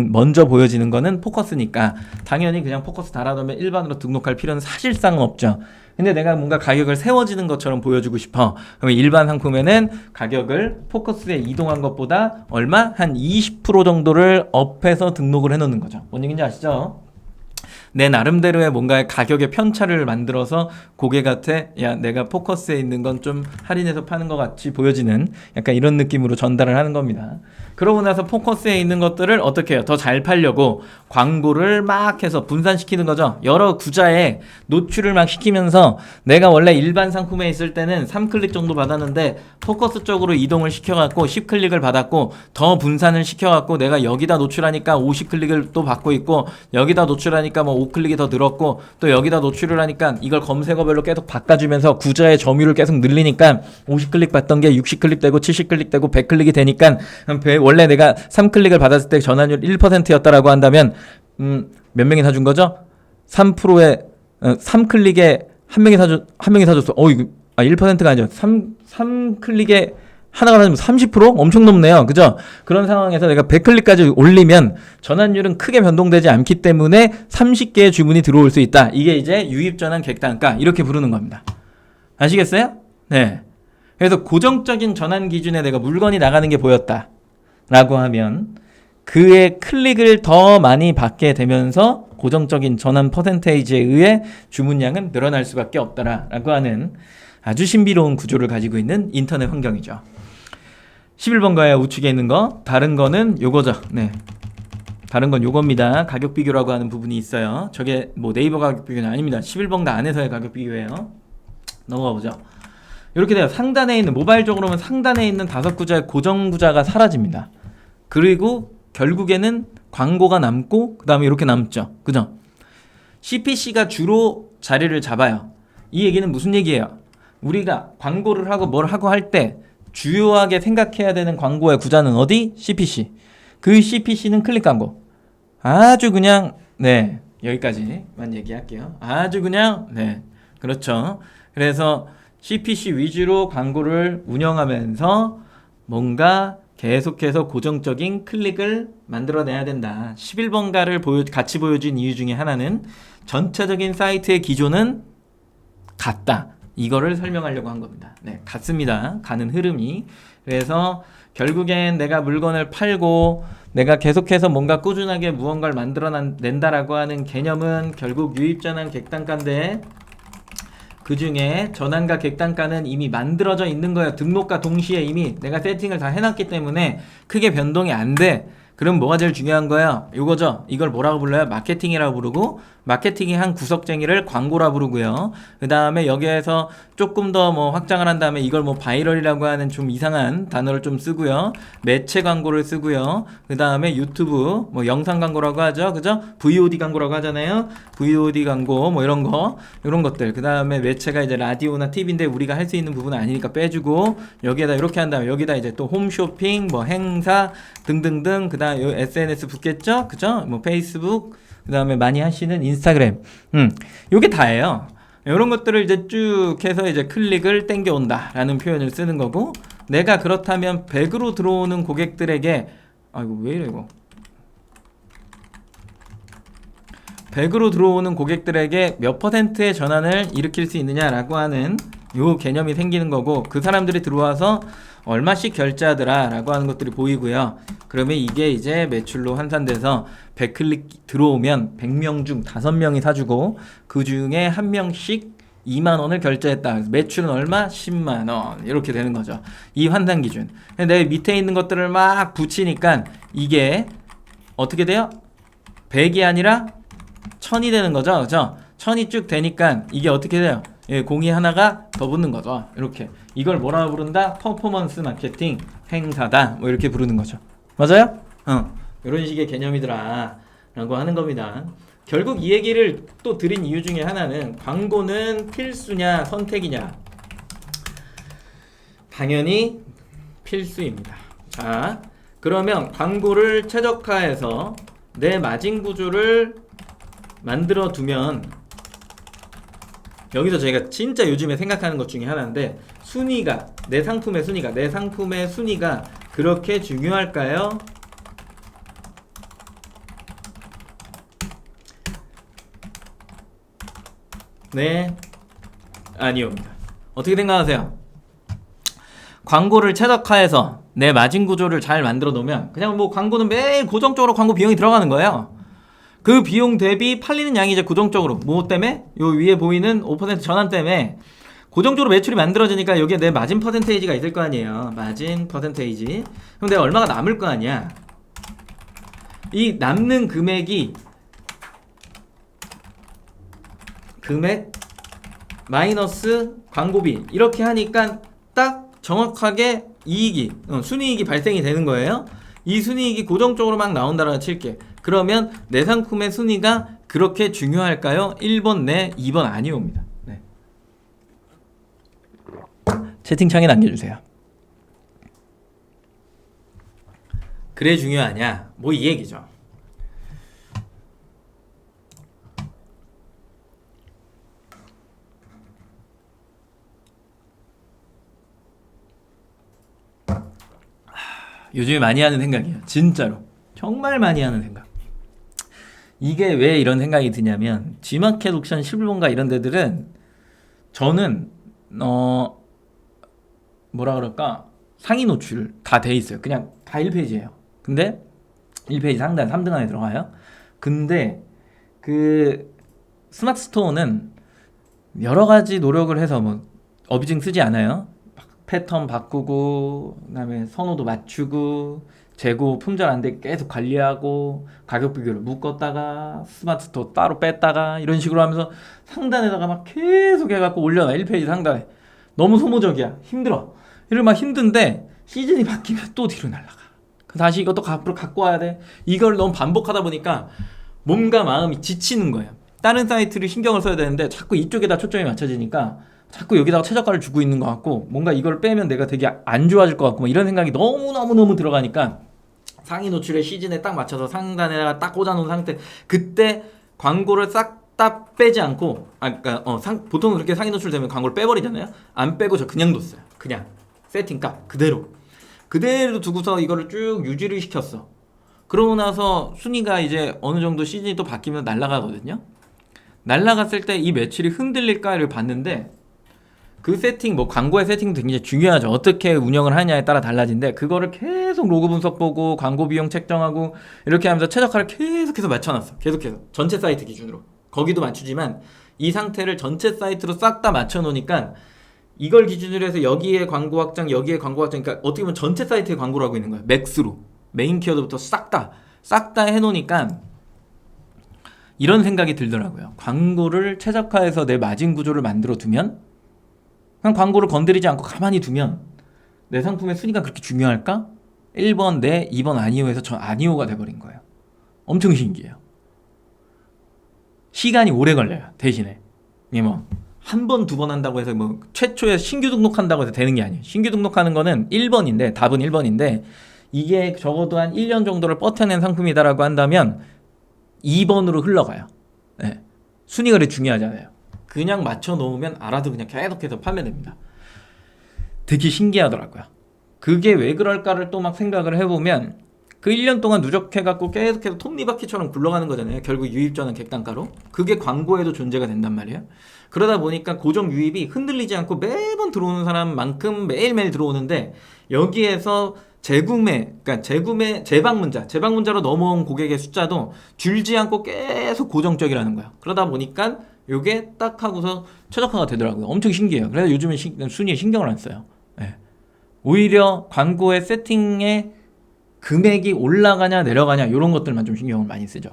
먼저 보여지는 거는 포커스니까 당연히 그냥 포커스 달아놓으면 일반으로 등록할 필요는 사실상은 없죠. 근데 내가 뭔가 가격을 세워지는 것처럼 보여주고 싶어. 그러면 일반 상품에는 가격을 포커스에 이동한 것보다 얼마? 한 20% 정도를 업해서 등록을 해놓는 거죠. 뭔 얘기인지 아시죠? 내 나름대로의 뭔가의 가격의 편차를 만들어서 고객한테 야 내가 포커스에 있는 건 좀 할인해서 파는 것 같이 보여지는 약간 이런 느낌으로 전달을 하는 겁니다. 그러고 나서 포커스에 있는 것들을 어떻게 해요? 더 잘 팔려고 광고를 막 해서 분산시키는 거죠. 여러 구자에 노출을 막 시키면서 내가 원래 일반 상품에 있을 때는 3클릭 정도 받았는데 포커스 쪽으로 이동을 시켜갖고 10클릭을 받았고 더 분산을 시켜갖고 내가 여기다 노출하니까 50클릭을 또 받고 있고 여기다 노출하니까 뭐 5클릭이 더 늘었고 또 여기다 노출을 하니까 이걸 검색어별로 계속 바꿔주면서 구자의 점유율을 계속 늘리니까 50클릭 받던 게 60클릭 되고 70클릭 되고 100클릭이 되니까 원래 내가 3클릭을 받았을 때 전환율 1%였다라고 한다면 몇 명이 사준 거죠? 3%에 3클릭에 한 명이 사줬어. 이거 1%가 아니죠. 3클릭에 하나가 사주면 30%? 엄청 높네요. 그죠? 그런 상황에서 내가 100클릭까지 올리면 전환율은 크게 변동되지 않기 때문에 30개의 주문이 들어올 수 있다. 이게 이제 유입전환 객단가 이렇게 부르는 겁니다. 아시겠어요? 네. 그래서 고정적인 전환 기준에 내가 물건이 나가는 게 보였다 라고 하면 그의 클릭을 더 많이 받게 되면서 고정적인 전환 퍼센테이지에 의해 주문량은 늘어날 수밖에 없다라고 하는 아주 신비로운 구조를 가지고 있는 인터넷 환경이죠. 11번가에 우측에 있는 거, 다른 거는 요거죠. 네. 다른 건 요겁니다. 가격 비교라고 하는 부분이 있어요. 저게 뭐 네이버 가격 비교는 아닙니다. 11번가 안에서의 가격 비교예요. 넘어가 보죠. 이렇게 돼요. 상단에 있는, 모바일적으로 보면 상단에 있는 5구자의 고정 구자가 사라집니다. 그리고 결국에는 광고가 남고 그 다음에 이렇게 남죠. 그죠? CPC가 주로 자리를 잡아요. 이 얘기는 무슨 얘기예요? 우리가 광고를 하고 뭘 하고 할 때 주요하게 생각해야 되는 광고의 구자는 어디? CPC. 그 CPC는 클릭 광고. 아주 그냥 네 여기까지만 얘기할게요. 아주 그냥 네 그렇죠. 그래서 CPC 위주로 광고를 운영하면서 뭔가 계속해서 고정적인 클릭을 만들어내야 된다. 11번가를 같이 보여준 이유 중에 하나는 전체적인 사이트의 기조는 같다. 이거를 설명하려고 한 겁니다. 네, 같습니다. 가는 흐름이. 그래서 결국엔 내가 물건을 팔고 내가 계속해서 뭔가 꾸준하게 무언가를 만들어낸다라고 하는 개념은 결국 유입전환 객단가인데 그 중에 전환과 객단가는 이미 만들어져 있는 거예요. 등록과 동시에 이미 내가 세팅을 다 해놨기 때문에 크게 변동이 안 돼. 그럼 뭐가 제일 중요한 거예요? 이거죠. 이걸 뭐라고 불러요? 마케팅이라고 부르고 마케팅의 한 구석쟁이를 광고라 부르고요. 그 다음에 여기에서 조금 더 뭐 확장을 한 다음에 이걸 뭐 바이럴이라고 하는 좀 이상한 단어를 좀 쓰고요. 매체 광고를 쓰고요. 그 다음에 유튜브 뭐 영상 광고라고 하죠. 그죠? VOD 광고라고 하잖아요. VOD 광고 뭐 이런 것들. 그 다음에 매체가 이제 라디오나 TV인데 우리가 할 수 있는 부분은 아니니까 빼주고 여기에다 이렇게 한 다음에 여기다 이제 또 홈쇼핑 뭐 행사 등등등 그 다음 SNS 붙겠죠? 그죠? 뭐 페이스북 그 다음에 많이 하시는 인스타그램 요게 다예요. 이런 것들을 이제 쭉 해서 이제 클릭을 땡겨온다 라는 표현을 쓰는 거고 내가 그렇다면 100으로 들어오는 고객들에게 아이고 왜 이래 이거 100으로 들어오는 고객들에게 몇 퍼센트의 전환을 일으킬 수 있느냐라고 하는 요 개념이 생기는 거고 그 사람들이 들어와서 얼마씩 결제하더라 라고 하는 것들이 보이고요. 그러면 이게 이제 매출로 환산돼서 100클릭 들어오면 100명 중 5명이 사주고 그 중에 1명씩 2만원을 결제했다. 매출은 얼마? 10만원. 이렇게 되는 거죠. 이 환산 기준. 내 밑에 있는 것들을 막 붙이니까 이게 어떻게 돼요? 100이 아니라 1000이 되는 거죠. 그죠? 1000이 쭉 되니까 이게 어떻게 돼요? 예, 공이 하나가 더 붙는 거죠. 이렇게. 이걸 뭐라고 부른다? 퍼포먼스 마케팅 행사다. 뭐 이렇게 부르는 거죠. 맞아요? 이런 식의 개념이더라. 라고 하는 겁니다. 결국 이 얘기를 또 드린 이유 중에 하나는 광고는 필수냐 선택이냐. 당연히 필수입니다. 자, 그러면 광고를 최적화해서 내 마진 구조를 만들어 두면 여기서 저희가 진짜 요즘에 생각하는 것 중에 하나인데 순위가 내 상품의 순위가 그렇게 중요할까요? 네, 아니옵니다. 어떻게 생각하세요? 광고를 최적화해서 내 마진 구조를 잘 만들어 놓으면 그냥 뭐 광고는 매일 고정적으로 광고 비용이 들어가는 거예요. 그 비용 대비 팔리는 양이 이제 고정적으로 뭐 때문에? 요 위에 보이는 5% 전환 때문에 고정적으로 매출이 만들어지니까 여기에 내 마진 퍼센테이지가 있을 거 아니에요. 마진 퍼센테이지. 그럼 내가 얼마가 남을 거 아니야. 이 남는 금액 마이너스 광고비 이렇게 하니까 딱 정확하게 이익이 순이익이 발생이 되는 거예요. 이 순이익이 고정적으로 막 나온다라고 칠게. 그러면 내 상품의 순위가 그렇게 중요할까요? 1번 네, 2번 아니오입니다. 네. 채팅창에 남겨주세요. 그래 중요하냐? 뭐 이 얘기죠. 요즘에 많이 하는 생각이에요. 진짜로. 정말 많이 하는 생각. 이게 왜 이런 생각이 드냐면 G마켓 옥션 실버본가 이런 데들은 저는 뭐라 그럴까 상위 노출 다 돼 있어요. 그냥 다 1페이지예요. 근데 1페이지 상단 3등 안에 들어가요. 근데 그 스마트 스토어는 여러 가지 노력을 해서 뭐 어비징 쓰지 않아요. 패턴 바꾸고 그다음에 선호도 맞추고 재고 품절 안 되게 계속 관리하고 가격 비교를 묶었다가 스마트 스토어 따로 뺐다가 이런 식으로 하면서 상단에다가 막 계속 해갖고 올려놔. 1페이지 상단에. 너무 소모적이야. 힘들어. 이러면 막 힘든데 시즌이 바뀌면 또 뒤로 날아가. 다시 이것도 앞으로 갖고 와야 돼. 이걸 너무 반복하다 보니까 몸과 마음이 지치는 거예요. 다른 사이트를 신경을 써야 되는데 자꾸 이쪽에다 초점이 맞춰지니까 자꾸 여기다가 최저가를 주고 있는 것 같고 뭔가 이걸 빼면 내가 되게 안 좋아질 것 같고 뭐 이런 생각이 너무 들어가니까 상위 노출의 시즌에 딱 맞춰서 상단에다가 딱 꽂아놓은 상태. 그때 광고를 싹 다 빼지 않고 그러니까 보통 그렇게 상위 노출 되면 광고를 빼버리잖아요. 안 빼고 저 그냥 뒀어요. 그냥 세팅값 그대로 두고서 이거를 쭉 유지를 시켰어. 그러고 나서 순위가 이제 어느 정도 시즌이 또 바뀌면 날아가거든요. 날아갔을 때 이 매출이 흔들릴까를 봤는데 그 세팅, 뭐 광고의 세팅도 굉장히 중요하죠. 어떻게 운영을 하냐에 따라 달라진데 그거를 계속 로그 분석 보고 광고 비용 책정하고 이렇게 하면서 최저가를 계속해서 맞춰놨어. 계속해서 전체 사이트 기준으로 거기도 맞추지만 이 상태를 전체 사이트로 싹 다 맞춰놓으니까 이걸 기준으로 해서 여기에 광고 확장, 여기에 광고 확장, 그러니까 어떻게 보면 전체 사이트에 광고를 하고 있는 거야. 맥스로 메인 키워드부터 싹 다 해놓으니까 이런 생각이 들더라고요. 광고를 최적화해서 내 마진 구조를 만들어 두면 그냥 광고를 건드리지 않고 가만히 두면 내 상품의 순위가 그렇게 중요할까? 1번 네, 2번 아니오에서 저 아니오가 돼버린 거예요. 엄청 신기해요. 시간이 오래 걸려요. 대신에 이게 뭐 한 번, 두 번 한다고 해서 뭐 최초에 신규 등록한다고 해서 되는 게 아니에요. 신규 등록하는 거는 1번인데 답은 1번인데 이게 적어도 한 1년 정도를 버텨낸 상품이다라고 한다면 2번으로 흘러가요. 네. 순위가 그렇게 중요하잖아요. 그냥 맞춰 놓으면 알아도 그냥 계속해서 판매됩니다. 되게 신기하더라고요. 그게 왜 그럴까를 또 막 생각을 해보면 그 1년 동안 누적해갖고 계속해서 톱니바퀴처럼 굴러가는 거잖아요. 결국 유입전환 객단가로. 그게 광고에도 존재가 된단 말이에요. 그러다 보니까 고정 유입이 흔들리지 않고 매번 들어오는 사람만큼 매일매일 들어오는데 여기에서 그러니까 재방문자로 넘어온 고객의 숫자도 줄지 않고 계속 고정적이라는 거야. 그러다 보니까 요게 딱 하고서 최적화가 되더라고요. 엄청 신기해요. 그래서 요즘은 순위에 신경을 안 써요. 네. 오히려 광고의 세팅에 금액이 올라가냐 내려가냐 이런 것들만 좀 신경을 많이 쓰죠.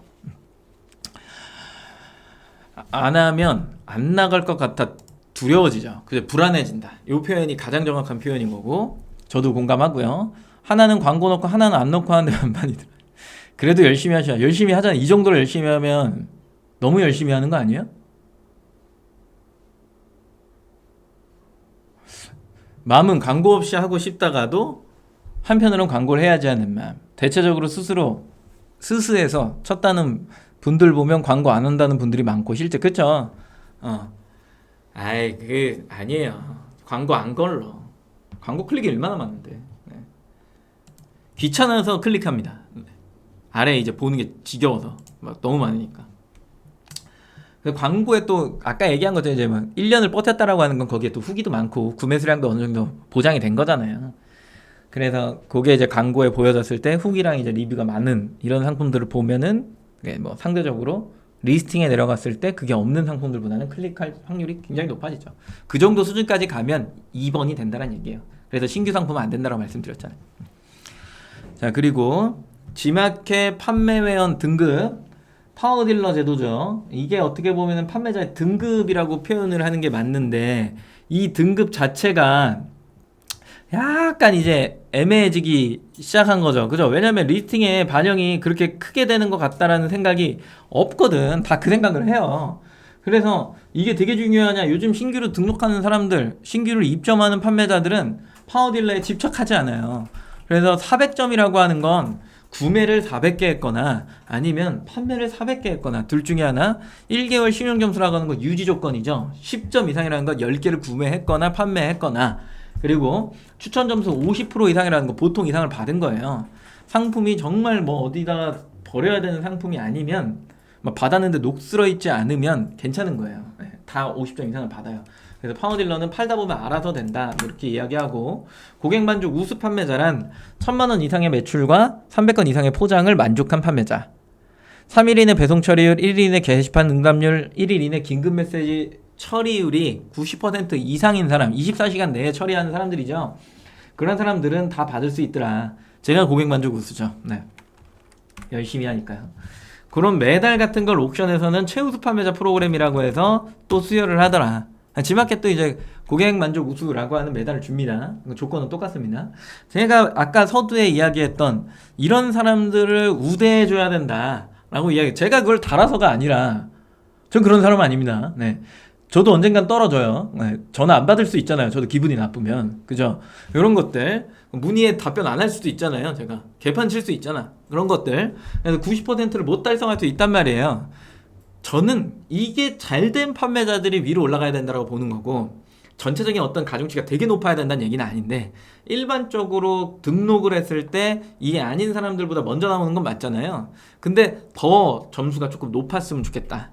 안 하면 안 나갈 것 같아 두려워지죠. 그래서 불안해진다. 이 표현이 가장 정확한 표현인 거고 저도 공감하고요. 하나는 광고 넣고 하나는 안 넣고 하는데 많이 들어요. 그래도 열심히 하셔. 열심히 하잖아. 이 정도로 열심히 하면 너무 열심히 하는 거 아니에요? 마음은 광고 없이 하고 싶다가도 한편으로는 광고를 해야지 하는 마음. 대체적으로 스스에서 쳤다는 분들 보면 광고 안 한다는 분들이 많고 실제 그쵸? 그게 아니에요. 광고 안 걸러. 광고 클릭이 얼마나 많은데. 네. 귀찮아서 클릭합니다. 네. 아래 이제 보는 게 지겨워서 막 너무 많으니까. 광고에 또 아까 얘기한 것처럼 이제 막 1년을 버텼다라고 하는 건 거기에 또 후기도 많고 구매 수량도 어느 정도 보장이 된 거잖아요. 그래서 그게 이제 광고에 보여졌을 때 후기랑 이제 리뷰가 많은 이런 상품들을 보면은 그게 뭐 상대적으로 리스팅에 내려갔을 때 그게 없는 상품들보다는 클릭할 확률이 굉장히 높아지죠. 그 정도 수준까지 가면 2번이 된다는 얘기예요. 그래서 신규 상품은 안 된다고 말씀드렸잖아요. 자, 그리고 G마켓 판매회원 등급 파워딜러 제도죠. 이게 어떻게 보면 판매자의 등급이라고 표현을 하는 게 맞는데 이 등급 자체가 약간 이제 애매해지기 시작한 거죠. 그죠? 왜냐면 리스팅에 반영이 그렇게 크게 되는 것 같다라는 생각이 없거든. 다 그 생각을 해요. 그래서 이게 되게 중요하냐. 요즘 신규로 등록하는 사람들, 신규를 입점하는 판매자들은 파워딜러에 집착하지 않아요. 그래서 400점이라고 하는 건 구매를 400개 했거나 아니면 판매를 400개 했거나 둘 중에 하나. 1개월 신용점수라고 하는 건 유지 조건이죠. 10점 이상이라는 건 10개를 구매했거나 판매했거나, 그리고 추천 점수 50% 이상이라는 거 보통 이상을 받은 거예요. 상품이 정말 뭐 어디다가 버려야 되는 상품이 아니면, 막 받았는데 녹슬어 있지 않으면 괜찮은 거예요. 네, 다 50점 이상을 받아요. 그래서 파워딜러는 팔다 보면 알아서 된다, 이렇게 이야기하고, 고객만족 우수 판매자란 1000만원 이상의 매출과 300건 이상의 포장을 만족한 판매자, 3일 이내 배송 처리율, 1일 이내 게시판 응답률, 1일 이내 긴급 메시지 처리율이 90% 이상인 사람, 24시간 내에 처리하는 사람들이죠. 그런 사람들은 다 받을 수 있더라. 제가 고객만족 우수죠. 네, 열심히 하니까요. 그런 매달 같은 걸 옥션에서는 최우수 판매자 프로그램이라고 해서 또 수여를 하더라. G마켓도 이제 고객만족 우수라고 하는 메달을 줍니다. 조건은 똑같습니다. 제가 아까 서두에 이야기했던 이런 사람들을 우대해줘야 된다라고 이야기, 제가 그걸 달아서가 아니라 전 그런 사람 아닙니다. 네. 저도 언젠간 떨어져요. 네. 전화 안 받을 수 있잖아요. 저도 기분이 나쁘면. 그죠? 이런 것들. 문의에 답변 안 할 수도 있잖아요. 제가. 개판 칠 수 있잖아. 그런 것들. 그래서 90%를 못 달성할 수 있단 말이에요. 저는 이게 잘된 판매자들이 위로 올라가야 된다고 보는 거고, 전체적인 어떤 가중치가 되게 높아야 된다는 얘기는 아닌데, 일반적으로 등록을 했을 때 이게 아닌 사람들보다 먼저 나오는 건 맞잖아요. 근데 더 점수가 조금 높았으면 좋겠다.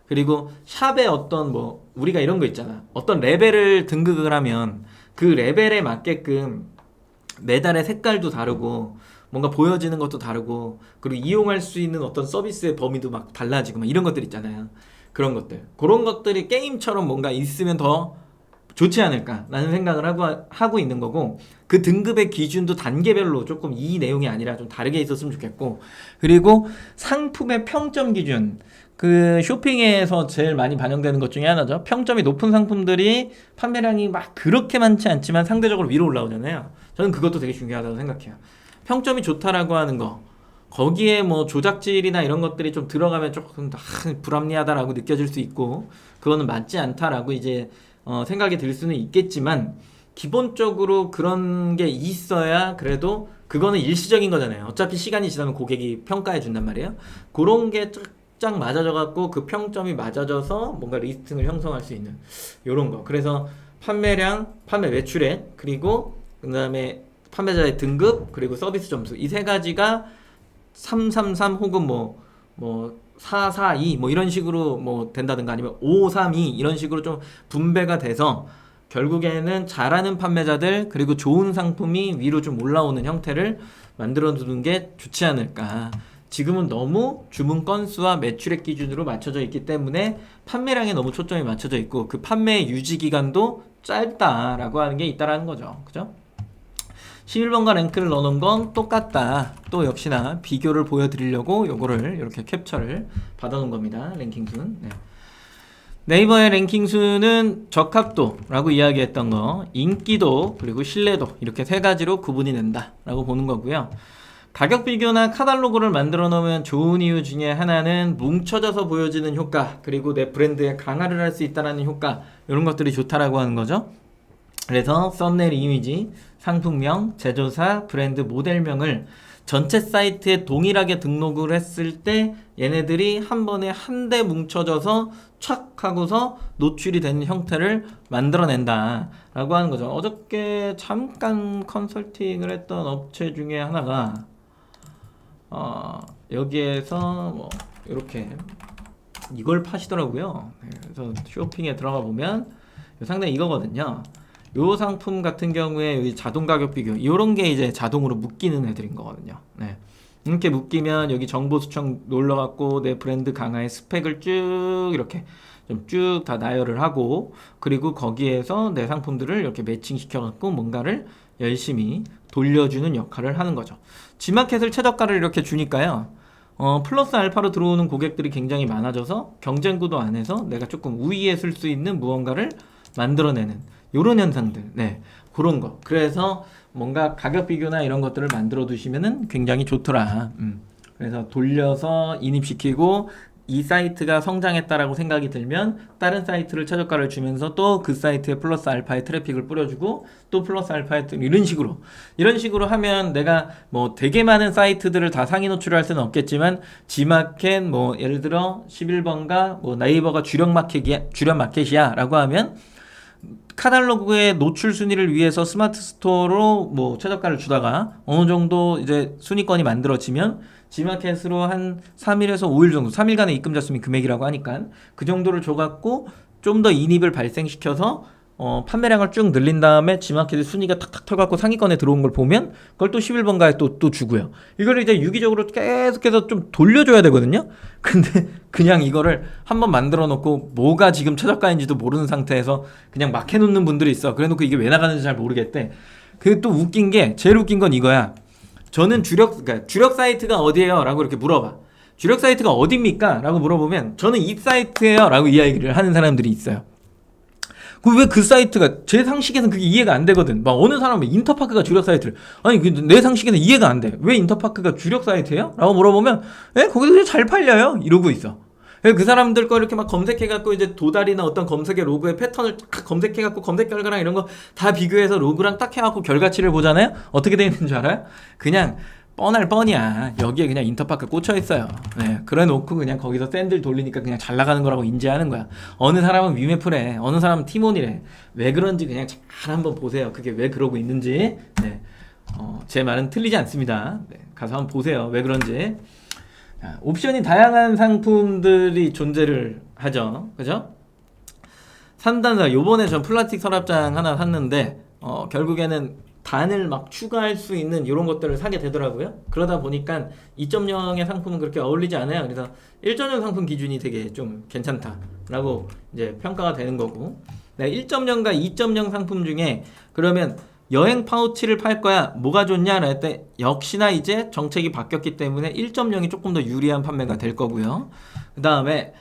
그리고 샵에 어떤 뭐 우리가 이런 거 있잖아. 어떤 레벨을 등극을 하면 그 레벨에 맞게끔 메달의 색깔도 다르고 뭔가 보여지는 것도 다르고, 그리고 이용할 수 있는 어떤 서비스의 범위도 막 달라지고 막 이런 것들 있잖아요. 그런 것들, 그런 것들이 게임처럼 뭔가 있으면 더 좋지 않을까라는 생각을 하고 있는 거고, 그 등급의 기준도 단계별로 조금 이 내용이 아니라 좀 다르게 있었으면 좋겠고, 그리고 상품의 평점 기준, 그 쇼핑에서 제일 많이 반영되는 것 중에 하나죠. 평점이 높은 상품들이 판매량이 막 그렇게 많지 않지만 상대적으로 위로 올라오잖아요. 저는 그것도 되게 중요하다고 생각해요. 평점이 좋다라고 하는 거, 거기에 뭐 조작질이나 이런 것들이 좀 들어가면 조금 불합리하다라고 느껴질 수 있고, 그거는 맞지 않다라고 이제 생각이 들 수는 있겠지만, 기본적으로 그런 게 있어야 그래도 그거는 일시적인 거잖아요. 어차피 시간이 지나면 고객이 평가해 준단 말이에요. 그런 게 쫙 맞아져 갖고 그 평점이 맞아져서 뭔가 리스팅을 형성할 수 있는 요런 거. 그래서 판매량, 판매 매출액, 그리고 그 다음에 판매자의 등급, 그리고 서비스 점수, 이 세 가지가 333 혹은 뭐 442 뭐 이런 식으로 뭐 된다든가, 아니면 532 이런 식으로 좀 분배가 돼서 결국에는 잘하는 판매자들, 그리고 좋은 상품이 위로 좀 올라오는 형태를 만들어 두는 게 좋지 않을까. 지금은 너무 주문 건수와 매출액 기준으로 맞춰져 있기 때문에 판매량에 너무 초점이 맞춰져 있고, 그 판매 유지 기간도 짧다라고 하는 게 있다라는 거죠. 그죠? 11번과 랭크를 넣어놓은 건 똑같다. 또 역시나 비교를 보여드리려고 요거를 이렇게 캡처를 받아놓은 겁니다. 랭킹 순. 네. 네이버의 랭킹 순은 적합도라고 이야기했던 거, 인기도, 그리고 신뢰도, 이렇게 세 가지로 구분이 된다라고 보는 거고요. 가격 비교나 카탈로그를 만들어 놓으면 좋은 이유 중에 하나는 뭉쳐져서 보여지는 효과, 그리고 내 브랜드에 강화를 할 수 있다는 효과, 이런 것들이 좋다라고 하는 거죠. 그래서 썸네일 이미지, 상품명, 제조사, 브랜드 모델명을 전체 사이트에 동일하게 등록을 했을 때 얘네들이 한 번에 한데 뭉쳐져서 촥 하고서 노출이 되는 형태를 만들어낸다 라고 하는 거죠. 어저께 잠깐 컨설팅을 했던 업체 중에 하나가 여기에서 뭐 이렇게 이걸 파시더라고요. 그래서 쇼핑에 들어가 보면 상당히 이거거든요. 요 상품 같은 경우에 여기 자동 가격 비교, 요런 게 이제 자동으로 묶이는 애들인 거거든요. 네. 이렇게 묶이면 여기 정보 수청 놀러갖고 내 브랜드 강화의 스펙을 쭉 이렇게 좀 쭉 다 나열을 하고, 그리고 거기에서 내 상품들을 이렇게 매칭시켜갖고 뭔가를 열심히 돌려주는 역할을 하는 거죠. G마켓을 최저가를 이렇게 주니까요. 플러스 알파로 들어오는 고객들이 굉장히 많아져서 경쟁 구도 안에서 내가 조금 우위에 쓸 수 있는 무언가를 만들어내는 요런 현상들. 네. 그런 거. 그래서 뭔가 가격 비교나 이런 것들을 만들어 두시면은 굉장히 좋더라. 그래서 돌려서 인입시키고 이 사이트가 성장했다라고 생각이 들면 다른 사이트를 최저가를 주면서 또 그 사이트에 플러스 알파의 트래픽을 뿌려주고 또 플러스 알파의 이런 식으로 하면 내가 뭐 되게 많은 사이트들을 다 상위 노출할 수는 없겠지만 G마켓 뭐 예를 들어 11번가 뭐 네이버가 주력 마켓이야 라고 하면 카탈로그의 노출 순위를 위해서 스마트 스토어로 뭐 최저가를 주다가 어느 정도 이제 순위권이 만들어지면 G마켓으로 한 3일에서 5일 정도, 3일간의 입금 잡수민 금액이라고 하니까 그 정도를 줘갖고 좀 더 인입을 발생시켜서 판매량을 쭉 늘린 다음에 G마켓의 순위가 탁탁 털갖고 상위권에 들어온 걸 보면 그걸 또 11번가에 또 주고요. 이걸 이제 유기적으로 계속해서 좀 돌려줘야 되거든요. 근데 그냥 이거를 한번 만들어 놓고 뭐가 지금 최저가인지도 모르는 상태에서 그냥 막 해놓는 분들이 있어. 그래 놓고 이게 왜 나가는지 잘 모르겠대. 그게 또 웃긴 게, 제일 웃긴 건 이거야. 저는 그러니까 주력 사이트가 어디예요? 라고 이렇게 물어봐. 주력 사이트가 어딥니까? 라고 물어보면 저는 이 사이트예요 라고 이야기를 하는 사람들이 있어요. 왜 그 사이트가, 제 상식에서는 그게 이해가 안 되거든. 막 어느 사람은 인터파크가 주력 사이트를, 아니 내 상식에는 이해가 안 돼. 왜 인터파크가 주력 사이트예요? 라고 물어보면 거기서 그냥 잘 팔려요 이러고 있어. 그 사람들 거 이렇게 막 검색해갖고 이제 도달이나 어떤 검색의 로그의 패턴을 딱 검색해갖고 검색 결과랑 이런 거 다 비교해서 로그랑 딱 해갖고 결과치를 보잖아요. 어떻게 되어 있는 줄 알아요? 그냥 뻔할 뻔이야. 여기에 그냥 인터파크 꽂혀 있어요. 네, 그래 놓고 그냥 거기서 샌들 돌리니까 그냥 잘 나가는 거라고 인지하는 거야. 어느 사람은 위메프래, 어느 사람은 티몬이래. 왜 그런지 그냥 잘 한번 보세요. 그게 왜 그러고 있는지. 네, 제 말은 틀리지 않습니다. 네, 가서 한번 보세요. 왜 그런지. 자, 옵션이 다양한 상품들이 존재를 하죠. 그죠? 3단사, 요번에 전 플라스틱 서랍장 하나 샀는데 결국에는 단을 막 추가할 수 있는 이런 것들을 사게 되더라고요. 그러다 보니까 2.0의 상품은 그렇게 어울리지 않아요. 그래서 1.0 상품 기준이 되게 좀 괜찮다라고 이제 평가가 되는 거고, 내가 1.0과 2.0 상품 중에 그러면 여행 파우치를 팔 거야, 뭐가 좋냐 할 때 역시나 이제 정책이 바뀌었기 때문에 1.0이 조금 더 유리한 판매가 될 거고요. 그 다음에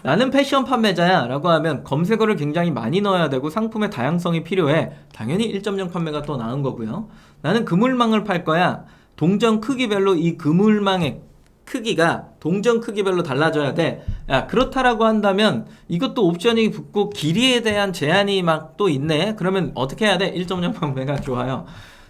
나는 패션 판매자야 라고 하면 검색어를 굉장히 많이 넣어야 되고 상품의 다양성이 필요해. 당연히 1.0 판매가 또 나은 거고요. 나는 그물망을 팔 거야. 동전 크기별로 이 그물망의 크기가 동전 크기별로 달라져야 돼. 야, 그렇다라고 한다면 이것도 옵션이 붙고 길이에 대한 제한이 막 또 있네. 그러면 어떻게 해야 돼? 1.0 판매가 좋아요.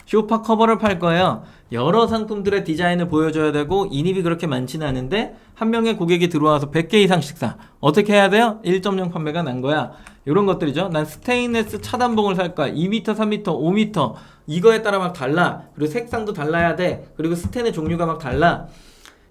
쇼파 커버를 팔 거예요. 여러 상품들의 디자인을 보여줘야 되고 인입이 그렇게 많지는 않은데 한 명의 고객이 들어와서 100개 이상씩 사. 어떻게 해야 돼요? 1.0 판매가 난 거야. 이런 것들이죠. 난 스테인레스 차단봉을 살 거야. 2m, 3m, 5m 이거에 따라 막 달라. 그리고 색상도 달라야 돼. 그리고 스텐의 종류가 막 달라.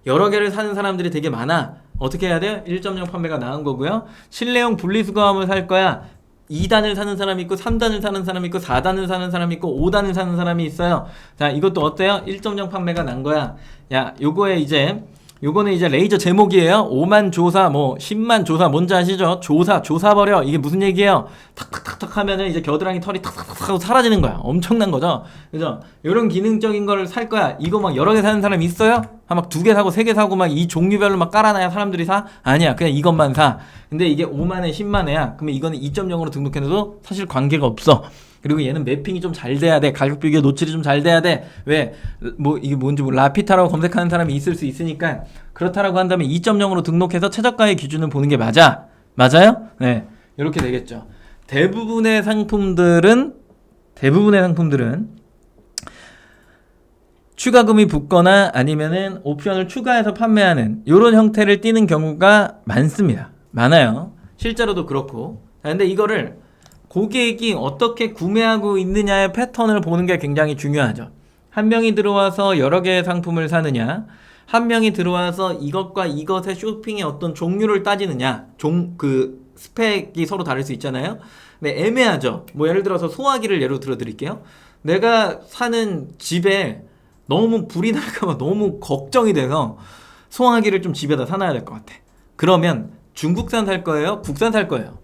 여러 개를 사는 사람들이 되게 많아. 어떻게 해야 돼요? 1.0 판매가 나은 거고요. 실내용 분리수거함을 살 거야. 2단을 사는 사람이 있고 3단을 사는 사람이 있고 4단을 사는 사람이 있고 5단을 사는 사람이 있어요. 자, 이것도 어때요? 1.0 판매가 난 거야. 야, 요거는 이제 레이저 제목이에요. 5만 조사, 뭐 10만 조사, 뭔지 아시죠? 조사버려. 이게 무슨 얘기예요? 탁탁탁탁 하면은 이제 겨드랑이 털이 탁탁탁 하고 사라지는 거야. 엄청난 거죠? 그죠? 요런 기능적인 거를 살 거야. 이거 막 여러 개 사는 사람 있어요? 막 2개 사고 3개 사고 막 이 종류별로 막 깔아놔야 사람들이 사? 아니야. 그냥 이것만 사. 근데 이게 5만에 10만에야. 그러면 이거는 2.0으로 등록해도 사실 관계가 없어. 그리고 얘는 매핑이 좀 잘 돼야 돼. 가격 비교 노출이 좀 잘 돼야 돼. 왜? 뭐 이게 뭔지 라피타라고 검색하는 사람이 있을 수 있으니까 그렇다라고 한다면 2.0으로 등록해서 최저가의 기준을 보는 게 맞아. 맞아요? 네. 이렇게 되겠죠. 대부분의 상품들은 추가금이 붙거나 아니면은 옵션을 추가해서 판매하는 이런 형태를 띠는 경우가 많습니다. 많아요. 실제로도 그렇고. 근데 이거를 고객이 어떻게 구매하고 있느냐의 패턴을 보는 게 굉장히 중요하죠. 한 명이 들어와서 여러 개의 상품을 사느냐, 한 명이 들어와서 이것과 이것의 쇼핑의 어떤 종류를 따지느냐, 스펙이 서로 다를 수 있잖아요. 근데 애매하죠. 뭐 예를 들어서 소화기를 예로 들어 드릴게요. 내가 사는 집에 너무 불이 날까봐 너무 걱정이 돼서 소화기를 좀 집에다 사놔야 될 것 같아. 그러면 중국산 살 거예요? 국산 살 거예요?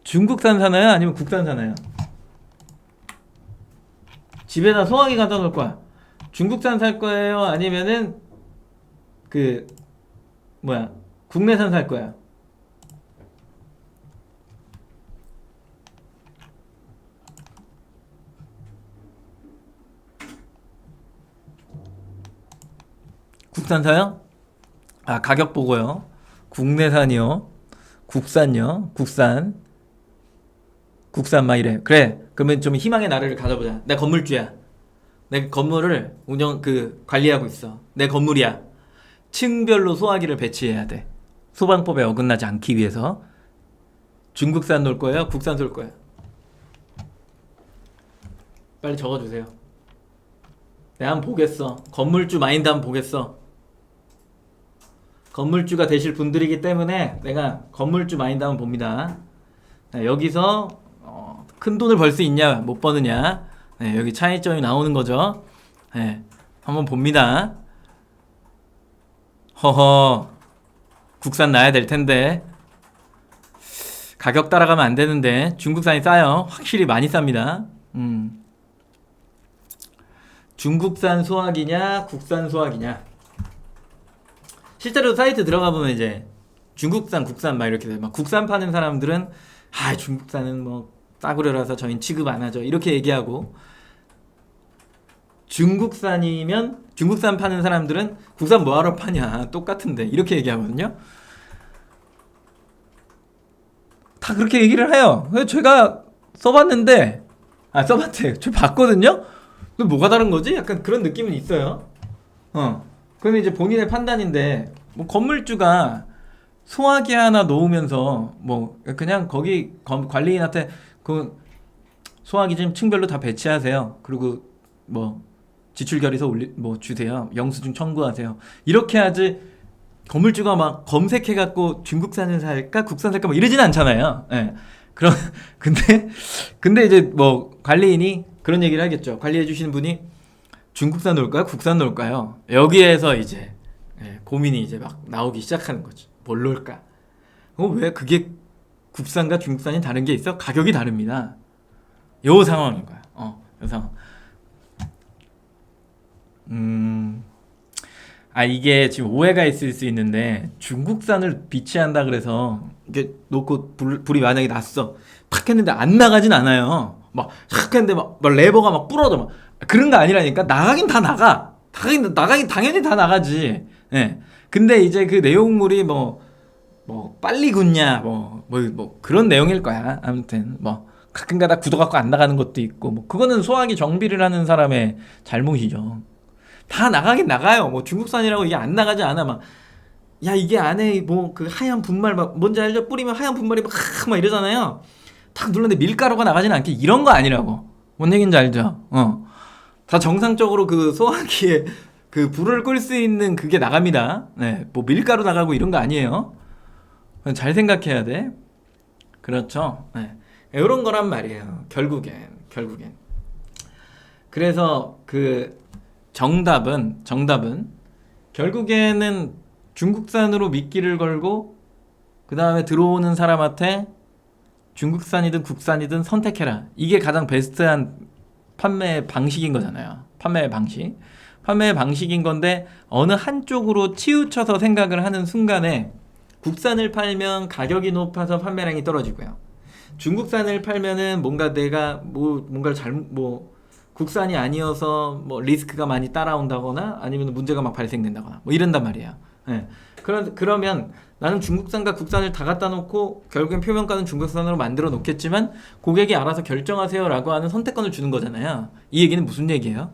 중국산 사나요? 아니면 국산 사나요? 집에다 소화기 갖다 놓을 거야. 중국산 살 거예요? 아니면은 그 뭐야 국내산 살 거야? 국산 사요? 아, 가격 보고요. 국내산이요. 국산요. 국산 막 이래. 그래. 그러면 좀 희망의 나래를 가져보자. 내 건물주야. 내 건물을 관리하고 있어. 내 건물이야. 층별로 소화기를 배치해야 돼. 소방법에 어긋나지 않기 위해서. 중국산 놓을 거예요? 국산 쏠 거예요? 빨리 적어주세요. 내가 한번 보겠어. 건물주 마인드 한번 보겠어. 건물주가 되실 분들이기 때문에 내가 건물주 마인드 한번 봅니다. 네, 여기서 큰 돈을 벌 수 있냐 못 버느냐, 네, 여기 차이점이 나오는 거죠. 네, 한번 봅니다. 허허, 국산 나야 될 텐데 가격 따라가면 안 되는데 중국산이 싸요. 확실히 많이 쌉니다. 중국산 소화기냐 국산 소화기냐. 실제로 사이트 들어가 보면 이제 중국산 국산 막 이렇게 돼. 막 국산 파는 사람들은 중국산은 뭐 싸구려라서 저희는 취급 안 하죠 이렇게 얘기하고, 중국산이면 중국산 파는 사람들은 국산 뭐하러 파냐 똑같은데 이렇게 얘기하거든요. 다 그렇게 얘기를 해요. 그래서 제가 써봤는데 써봤대. 저 봤거든요. 근데 뭐가 다른 거지? 약간 그런 느낌은 있어요. 그건 이제 본인의 판단인데, 뭐 건물주가 소화기 하나 놓으면서 뭐 그냥 거기 관리인한테 그 소화기 좀 층별로 다 배치하세요. 그리고 뭐 지출 결의서 주세요. 영수증 청구하세요. 이렇게 하지. 건물주가 막 검색해 갖고 중국산을 살까 국산 살까 뭐 이러진 않잖아요. 예. 그런 근데 이제 뭐 관리인이 그런 얘기를 하겠죠. 관리해 주시는 분이 중국산 놓을까요? 국산 놓을까요? 여기에서 이제 고민이 이제 막 나오기 시작하는 거죠. 뭘 놓을까? 왜 그게 국산과 중국산이 다른 게 있어? 가격이 다릅니다. 요 상황인 거야. 요 상황. 이게 지금 오해가 있을 수 있는데, 중국산을 비치한다 그래서 이게 놓고 불이 만약에 났어. 탁 했는데 안 나가진 않아요. 탁 했는데 막 레버가 막 부러져. 막 그런 거 아니라니까. 나가긴 다 나가. 나가긴 당연히 다 나가지. 예. 근데 이제 그 내용물이 뭐 빨리 굳냐 그런 내용일 거야. 아무튼 가끔가다 굳어갖고 안 나가는 것도 있고, 그거는 소화기 정비를 하는 사람의 잘못이죠. 다 나가긴 나가요. 중국산이라고 이게 안 나가지 않아. 이게 안에 그 하얀 분말 뭔지 알죠? 뿌리면 하얀 분말이 막 이러잖아요. 탁 눌렀는데 밀가루가 나가지는 않게, 이런 거 아니라고. 뭔 얘기인지 알죠? 다 정상적으로 그 소화기에 그 불을 끌 수 있는 그게 나갑니다. 네, 밀가루 나가고 이런 거 아니에요. 잘 생각해야 돼. 그렇죠? 네. 이런 거란 말이에요. 결국엔. 그래서 그 정답은 결국에는 중국산으로 미끼를 걸고 그 다음에 들어오는 사람한테 중국산이든 국산이든 선택해라. 이게 가장 베스트한 판매 방식인 거잖아요. 판매 방식인 건데, 어느 한쪽으로 치우쳐서 생각을 하는 순간에 국산을 팔면 가격이 높아서 판매량이 떨어지고요. 중국산을 팔면은 뭔가 내가 뭔가를 국산이 아니어서 리스크가 많이 따라온다거나 아니면 문제가 막 발생된다거나 이런단 말이에요. 네. 그러면 나는 중국산과 국산을 다 갖다 놓고 결국엔 표면가는 중국산으로 만들어 놓겠지만 고객이 알아서 결정하세요 라고 하는 선택권을 주는 거잖아요. 이 얘기는 무슨 얘기예요?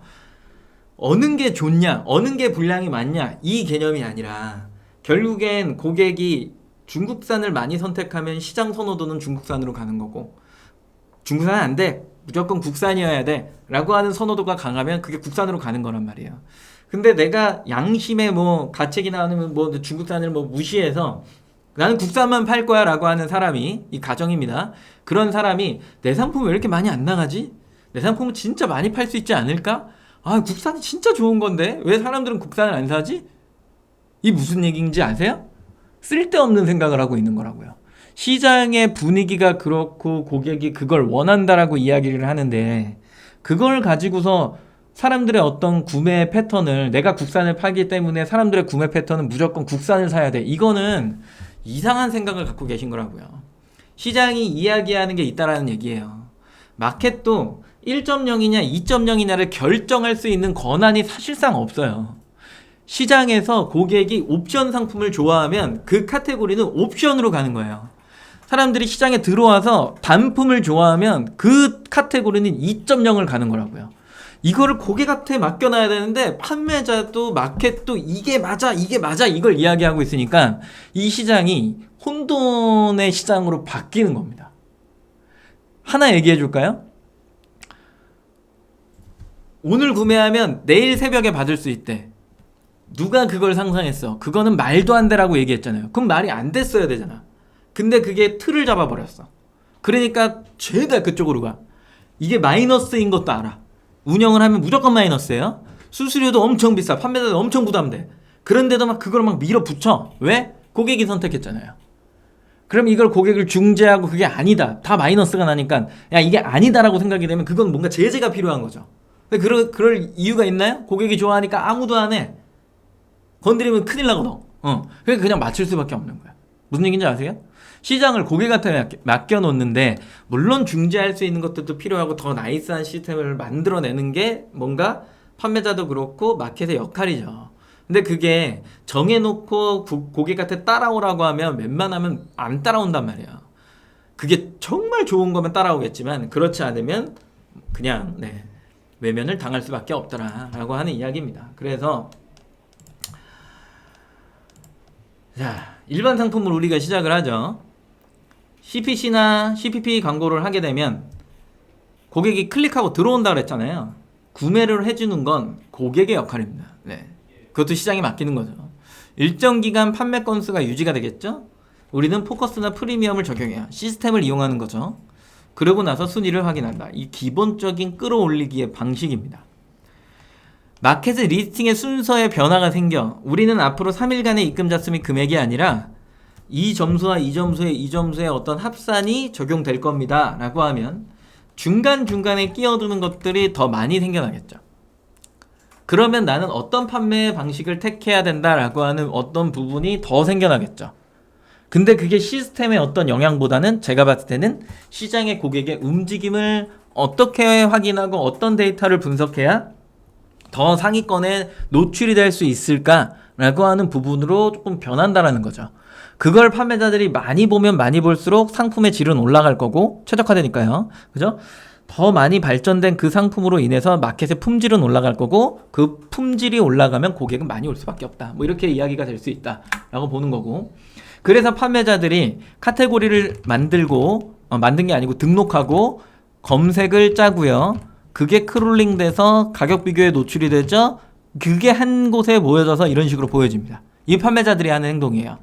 어느 게 좋냐, 어느 게 분량이 많냐, 이 개념이 아니라 결국엔 고객이 중국산을 많이 선택하면 시장 선호도는 중국산으로 가는 거고, 중국산은 안 돼, 무조건 국산이어야 돼 라고 하는 선호도가 강하면 그게 국산으로 가는 거란 말이에요. 근데 내가 양심에 가책이 나오면 중국산을 무시해서 나는 국산만 팔 거야 라고 하는 사람이, 이 가정입니다. 그런 사람이 내 상품 왜 이렇게 많이 안 나가지? 내 상품은 진짜 많이 팔 수 있지 않을까? 아, 국산이 진짜 좋은 건데 왜 사람들은 국산을 안 사지? 이 무슨 얘기인지 아세요? 쓸데없는 생각을 하고 있는 거라고요. 시장의 분위기가 그렇고 고객이 그걸 원한다라고 이야기를 하는데 그걸 가지고서 사람들의 어떤 구매 패턴을 내가 국산을 팔기 때문에 사람들의 구매 패턴은 무조건 국산을 사야 돼. 이거는 이상한 생각을 갖고 계신 거라고요. 시장이 이야기하는 게 있다라는 얘기예요. 마켓도 1.0이냐 2.0이냐를 결정할 수 있는 권한이 사실상 없어요. 시장에서 고객이 옵션 상품을 좋아하면 그 카테고리는 옵션으로 가는 거예요. 사람들이 시장에 들어와서 단품을 좋아하면 그 카테고리는 2.0을 가는 거라고요. 이거를 고객한테 맡겨놔야 되는데 판매자도 마켓도 이게 맞아 이걸 이야기하고 있으니까 이 시장이 혼돈의 시장으로 바뀌는 겁니다. 하나 얘기해 줄까요? 오늘 구매하면 내일 새벽에 받을 수 있대. 누가 그걸 상상했어? 그거는 말도 안 되라고 얘기했잖아요. 그럼 말이 안 됐어야 되잖아. 근데 그게 틀을 잡아버렸어. 그러니까 죄다 그쪽으로 가. 이게 마이너스인 것도 알아. 운영을 하면 무조건 마이너스예요. 수수료도 엄청 비싸. 판매자도 엄청 부담돼. 그런데도 막 그걸 막 밀어붙여. 왜? 고객이 선택했잖아요. 그럼 이걸 고객을 중재하고 그게 아니다. 다 마이너스가 나니까 야 이게 아니다라고 생각이 되면 그건 뭔가 제재가 필요한 거죠. 근데 그럴 이유가 있나요? 고객이 좋아하니까 아무도 안 해. 건드리면 큰일 나거든. 그러니까 그냥 맞출 수밖에 없는 거야. 무슨 얘기인지 아세요? 시장을 고객한테 맡겨놓는데 물론 중재할 수 있는 것들도 필요하고 더 나이스한 시스템을 만들어내는 게 뭔가 판매자도 그렇고 마켓의 역할이죠. 근데 그게 정해놓고 고객한테 따라오라고 하면 웬만하면 안 따라온단 말이야. 그게 정말 좋은 거면 따라오겠지만 그렇지 않으면 그냥 외면을 당할 수밖에 없더라라고 하는 이야기입니다. 그래서 자, 일반 상품을 우리가 시작을 하죠. CPC나 CPP 광고를 하게 되면 고객이 클릭하고 들어온다 그랬잖아요. 구매를 해주는 건 고객의 역할입니다. 그것도 시장에 맡기는 거죠. 일정 기간 판매 건수가 유지가 되겠죠. 우리는 포커스나 프리미엄을 적용해야 시스템을 이용하는 거죠. 그러고 나서 순위를 확인한다. 이 기본적인 끌어올리기의 방식입니다. 마켓의 리스팅의 순서에 변화가 생겨 우리는 앞으로 3일간의 입금 자수 및 금액이 아니라 이 점수와 이 점수의 어떤 합산이 적용될 겁니다 라고 하면 중간중간에 끼어드는 것들이 더 많이 생겨나겠죠. 그러면 나는 어떤 판매 방식을 택해야 된다라고 하는 어떤 부분이 더 생겨나겠죠. 근데 그게 시스템의 어떤 영향보다는 제가 봤을 때는 시장의 고객의 움직임을 어떻게 확인하고 어떤 데이터를 분석해야 더 상위권에 노출이 될 수 있을까라고 하는 부분으로 조금 변한다라는 거죠. 그걸 판매자들이 많이 보면 많이 볼수록 상품의 질은 올라갈 거고 최적화되니까요. 그죠? 더 많이 발전된 그 상품으로 인해서 마켓의 품질은 올라갈 거고 그 품질이 올라가면 고객은 많이 올 수밖에 없다. 뭐 이렇게 이야기가 될 수 있다라고 보는 거고. 그래서 판매자들이 카테고리를 만들고 만든 게 아니고 등록하고 검색을 짜고요. 그게 크롤링 돼서 가격 비교에 노출이 되죠. 그게 한 곳에 모여져서 이런 식으로 보여집니다. 이 판매자들이 하는 행동이에요.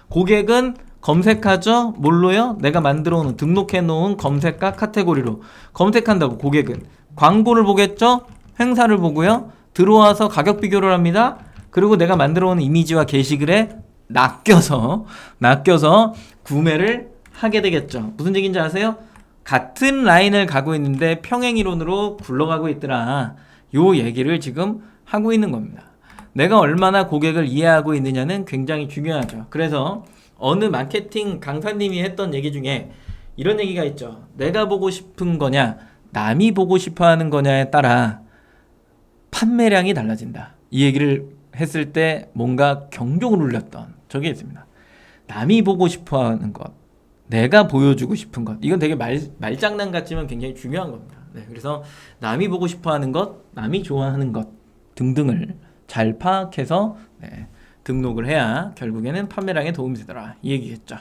고객은 검색하죠. 뭘로요? 내가 만들어 놓은 등록해 놓은 검색과 카테고리로 검색한다고. 고객은 광고를 보겠죠. 행사를 보고요. 들어와서 가격 비교를 합니다. 그리고 내가 만들어 놓은 이미지와 게시글에 낚여서 구매를 하게 되겠죠. 무슨 얘기인지 아세요? 같은 라인을 가고 있는데 평행이론으로 굴러가고 있더라. 요 얘기를 지금 하고 있는 겁니다. 내가 얼마나 고객을 이해하고 있느냐는 굉장히 중요하죠. 그래서 어느 마케팅 강사님이 했던 얘기 중에 이런 얘기가 있죠. 내가 보고 싶은 거냐 남이 보고 싶어 하는 거냐에 따라 판매량이 달라진다. 이 얘기를 했을 때 뭔가 경종을 울렸던 적이 있습니다. 남이 보고 싶어 하는 것, 내가 보여주고 싶은 것, 이건 되게 말장난 같지만 굉장히 중요한 겁니다. 그래서 남이 보고 싶어 하는 것, 남이 좋아하는 것 등등을 잘 파악해서 등록을 해야 결국에는 판매량에 도움이 되더라. 이 얘기겠죠.